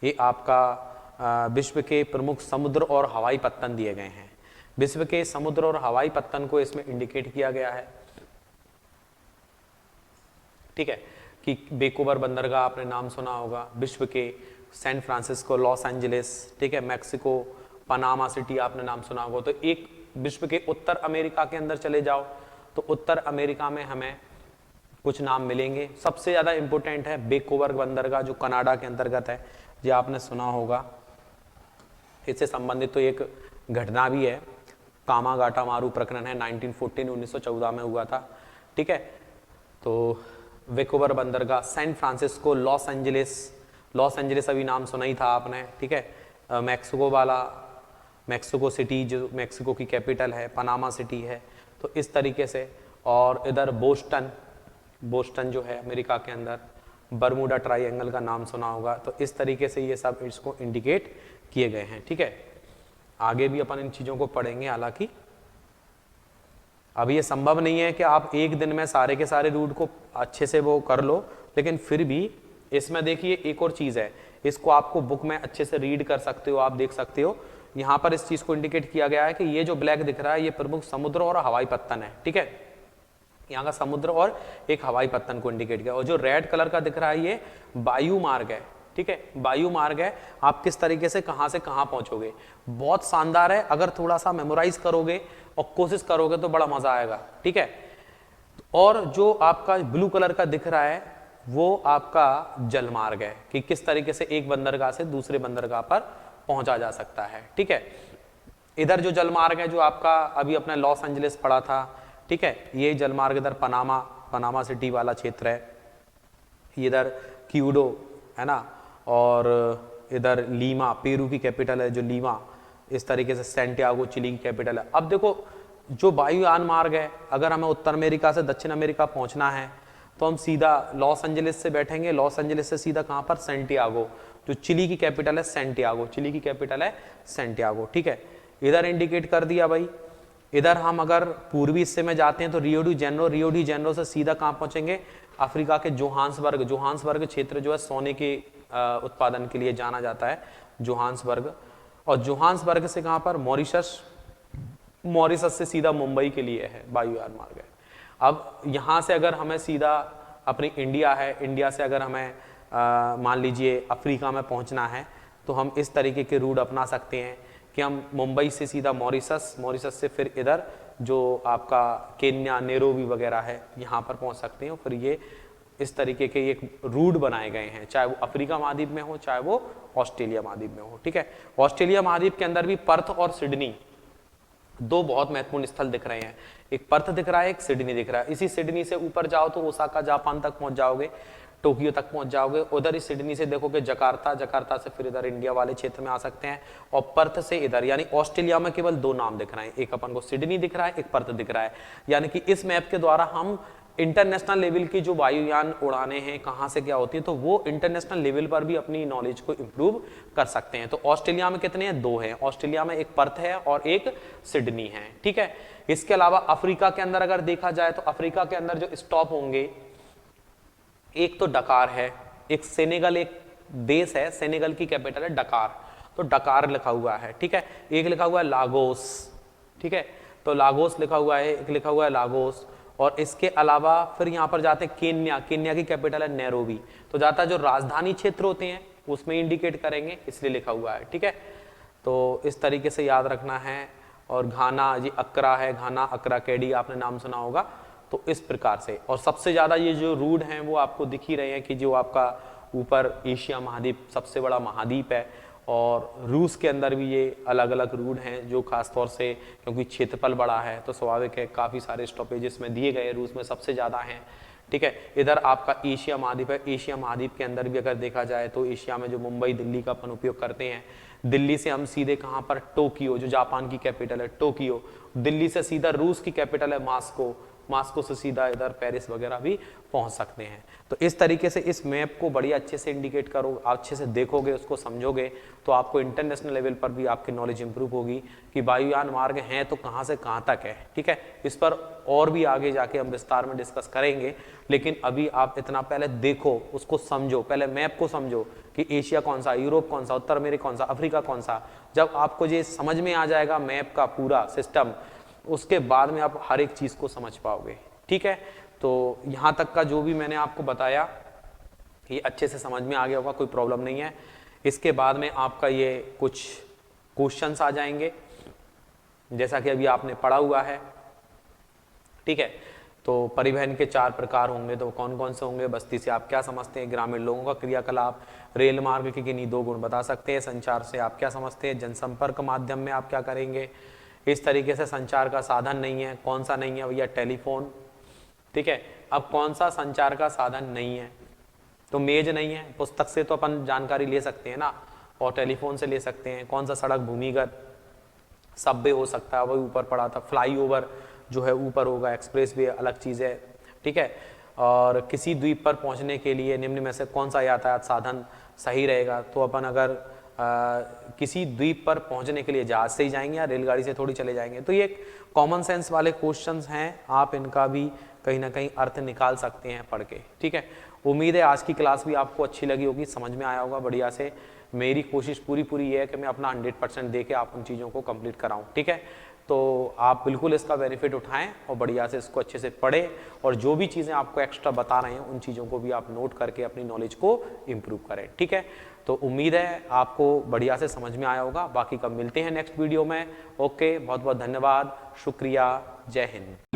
Speaker 1: ये आपका विश्व के प्रमुख समुद्र और हवाई पत्तन दिए गए हैं। विश्व के समुद्र और हवाई पत्तन को इसमें इंडिकेट किया गया है, ठीक है, कि वेंकूवर बंदरगाह आपने नाम सुना होगा, विश्व के सैन फ्रांसिस्को, लॉस एंजलिस, ठीक है, मैक्सिको, पनामा सिटी आपने नाम सुना होगा। तो एक विश्व के उत्तर अमेरिका के अंदर चले जाओ तो उत्तर अमेरिका में हमें कुछ नाम मिलेंगे। सबसे ज्यादा इंपॉर्टेंट है वेंकूवर बंदरगाह जो कनाडा के अंतर्गत है, ये आपने सुना होगा। इससे संबंधित तो एक घटना भी है, कामागाटामारू प्रकरण है, 1914 में हुआ था, ठीक है। तो वेंकूवर बंदरगाह, सैन फ्रांसिस्को, लॉस एंजलिस अभी नाम सुना ही था आपने, ठीक है। मैक्सिको वाला, मैक्सिको सिटी जो मैक्सिको की कैपिटल है, पनामा सिटी है, तो इस तरीके से। और इधर बोस्टन जो है अमेरिका के अंदर, बरमूडा ट्राइंगल का नाम सुना होगा। तो इस तरीके से ये सब इसको इंडिकेट किए गए हैं, ठीक है। आगे भी अपन इन चीजों को पढ़ेंगे, हालांकि अब ये संभव नहीं है कि आप एक दिन में सारे के सारे रूट को अच्छे से वो कर लो, लेकिन फिर भी इसमें देखिए एक और चीज है, इसको आपको बुक में अच्छे से रीड कर सकते हो, आप देख सकते हो। यहाँ पर इस चीज को इंडिकेट किया गया है कि ये जो ब्लैक दिख रहा है ये प्रमुख समुद्र और हवाई पत्तन है, ठीक है। यहाँ का समुद्र और एक हवाई पत्तन को इंडिकेट किया, और जो रेड कलर का दिख रहा है ये वायु मार्ग है, ठीक है, वायु मार्ग है। आप किस तरीके से कहां पहुंचोगे, बहुत शानदार है। अगर थोड़ा सा मेमोराइज करोगे और कोशिश करोगे तो बड़ा मजा आएगा, ठीक है। और जो आपका ब्लू कलर का दिख रहा है वो आपका जलमार्ग है कि किस तरीके से एक बंदरगाह से दूसरे बंदरगाह पर पहुंचा जा सकता है। ठीक है, इधर जो जलमार्ग है जो आपका अभी अपना लॉस एंजलिस पड़ा था, ठीक है, ये जलमार्ग इधर पनामा सिटी वाला क्षेत्र है, इधर क्यूडो है ना, और इधर लीमा पेरू की कैपिटल है जो लीमा, इस तरीके से सैंटियागो चिली की कैपिटल है। अब देखो जो वायुयान मार्ग है, अगर हमें उत्तर अमेरिका से दक्षिण अमेरिका पहुंचना है तो हम सीधा लॉस एंजलिस से बैठेंगे, लॉस एंजलिस से सीधा कहां पर, सैंटियागो, जो चिली की कैपिटल है सैंटियागो, चिली की कैपिटल है सैंटियागो। ठीक है, इधर इंडिकेट कर दिया भाई। इधर हम अगर पूर्वी हिस्से में जाते हैं तो रियो डी जेनरो से सीधा कहां पहुंचेंगे, अफ्रीका के जोहान्सबर्ग क्षेत्र जो है सोने के उत्पादन के लिए जाना जाता है, जोहान्सबर्ग, और जोहान्सबर्ग से कहां पर, मॉरिशस से सीधा मुंबई के लिए है वायुयान मार्ग है। अब यहां से अगर हमें सीधा अपनी इंडिया है, इंडिया से अगर हमें मान लीजिए अफ्रीका में पहुंचना है तो हम इस तरीके के रूट अपना सकते हैं कि हम मुंबई से सीधा मॉरिशस से फिर इधर जो आपका केन्या नैरोबी वगैरह है यहाँ पर पहुंच सकते हैं। फिर ये इस तरीके के एक रूट बनाए गए हैं, चाहे वो अफ्रीका महाद्वीप में हो चाहे वो ऑस्ट्रेलिया महाद्वीप में हो। ठीक है, ऑस्ट्रेलिया महाद्वीप के अंदर भी पर्थ और सिडनी दो बहुत महत्वपूर्ण स्थल दिख रहे हैं, एक पर्थ दिख रहा है, एक सिडनी दिख रहा है। इसी सिडनी से ऊपर जाओ तो ओसाका जापान तक पहुंच जाओगे, टोक्यो तक पहुंच जाओगे। उधर ही सिडनी से देखोगे जकार्ता से फिर इधर इंडिया वाले क्षेत्र में आ सकते हैं, और पर्थ से इधर, यानी ऑस्ट्रेलिया में केवल दो नाम दिख रहे हैं, एक अपन को सिडनी दिख रहा है, एक पर्थ दिख रहा है। यानी कि इस मैप के द्वारा हम इंटरनेशनल लेवल की जो वायुयान उड़ाने हैं कहां से क्या होती है तो वो इंटरनेशनल लेवल पर भी अपनी नॉलेज को इंप्रूव कर सकते हैं। तो ऑस्ट्रेलिया में कितने हैं, दो हैं, ऑस्ट्रेलिया में एक पर्थ है और एक सिडनी है। ठीक है, इसके अलावा अफ्रीका के अंदर अगर देखा जाए तो अफ्रीका के अंदर जो स्टॉप होंगे, एक तो डकार है, एक सेनेगल, एक देश है, सेनेगल की कैपिटल है डकार, तो डकार लिखा हुआ है। ठीक है, एक लिखा हुआ है लागोस, ठीक है, तो लागोस लिखा हुआ है, एक लिखा हुआ है लागोस। और इसके अलावा फिर यहाँ पर जाते हैं केन्या की कैपिटल है नैरोबी, तो जाता है जो राजधानी क्षेत्र होते हैं उसमें इंडिकेट करेंगे, इसलिए लिखा हुआ है। ठीक है, तो इस तरीके से याद रखना है। और घाना, ये अक्रा है, घाना अक्रा कैडी आपने नाम सुना होगा, तो इस प्रकार से। और सबसे ज्यादा ये जो रूट हैं वो आपको दिख ही रहे हैं कि जो आपका ऊपर एशिया महाद्वीप सबसे बड़ा महाद्वीप है, और रूस के अंदर भी ये अलग अलग रूट हैं जो खासतौर से क्योंकि क्षेत्रफल बड़ा है तो स्वाभाविक है काफ़ी सारे स्टॉपेजेस में दिए गए, रूस में सबसे ज़्यादा हैं। ठीक है, इधर आपका एशिया महाद्वीप है, एशिया महाद्वीप के अंदर भी अगर देखा जाए तो एशिया में जो मुंबई दिल्ली का अपन उपयोग करते हैं, दिल्ली से हम सीधे कहाँ पर, टोक्यो जो जापान की कैपिटल है टोक्यो, दिल्ली से सीधा रूस की कैपिटल है मास्को से सीधा इधर पेरिस वगैरह भी पहुंच सकते हैं। तो इस तरीके से इस मैप को बढ़िया अच्छे से इंडिकेट करो, अच्छे से देखोगे, उसको समझोगे तो आपको इंटरनेशनल लेवल पर भी आपकी नॉलेज इंप्रूव होगी कि वायुयान मार्ग हैं तो कहाँ से कहाँ तक है। ठीक है, इस पर और भी आगे जाके हम विस्तार में डिस्कस करेंगे, लेकिन अभी आप इतना पहले देखो, उसको समझो, पहले मैप को समझो कि एशिया कौन सा, यूरोप कौन सा, उत्तर अमेरिका कौन सा, अफ्रीका कौन सा। जब आपको ये समझ में आ जाएगा मैप का पूरा सिस्टम, उसके बाद में आप हर एक चीज को समझ पाओगे। ठीक है, तो यहां तक का जो भी मैंने आपको बताया ये अच्छे से समझ में आ गया होगा, कोई प्रॉब्लम नहीं है। इसके बाद में आपका ये कुछ क्वेश्चंस आ जाएंगे जैसा कि अभी आपने पढ़ा हुआ है। ठीक है, तो परिवहन के 4 प्रकार होंगे, तो कौन कौन से होंगे, बस्ती से आप क्या समझते हैं, ग्रामीण लोगों का क्रियाकलाप, रेल मार्ग के किन्हीं 2 गुण बता सकते हैं, संचार से आप क्या समझते हैं, जनसंपर्क माध्यम में आप क्या करेंगे, इस तरीके से संचार का साधन नहीं है, कौन सा नहीं है भैया, टेलीफोन। ठीक है, अब कौन सा संचार का साधन नहीं है, तो मेज नहीं है, पुस्तक से तो अपन जानकारी ले सकते हैं ना, और टेलीफोन से ले सकते हैं। कौन सा सड़क, भूमिगत, सबवे हो सकता है, वही ऊपर पड़ा था, फ्लाईओवर जो है ऊपर होगा, एक्सप्रेस वे अलग चीज है। ठीक है, और किसी द्वीप पर पहुंचने के लिए निम्न में से कौन सा यातायात साधन सही रहेगा, तो अपन अगर किसी द्वीप पर पहुंचने के लिए जहाज से ही जाएंगे या रेलगाड़ी से थोड़ी चले जाएंगे। तो ये एक कॉमन सेंस वाले क्वेश्चंस हैं, आप इनका भी कहीं ना कहीं अर्थ निकाल सकते हैं पढ़ के। ठीक है, उम्मीद है आज की क्लास भी आपको अच्छी लगी होगी, समझ में आया होगा बढ़िया से। मेरी कोशिश पूरी ये है कि मैं अपना 100% दे के आप उन चीज़ों को कंप्लीट कराऊं। ठीक है, तो आप बिल्कुल इसका बेनिफिट उठाएं और बढ़िया से इसको अच्छे से पढ़ें, और जो भी चीज़ें आपको एक्स्ट्रा बता रहे हैं उन चीज़ों को भी आप नोट करके अपनी नॉलेज को इम्प्रूव करें। ठीक है, तो उम्मीद है आपको बढ़िया से समझ में आया होगा। बाकी कब मिलते हैं नेक्स्ट वीडियो में। ओके, बहुत बहुत धन्यवाद, शुक्रिया, जय हिंद।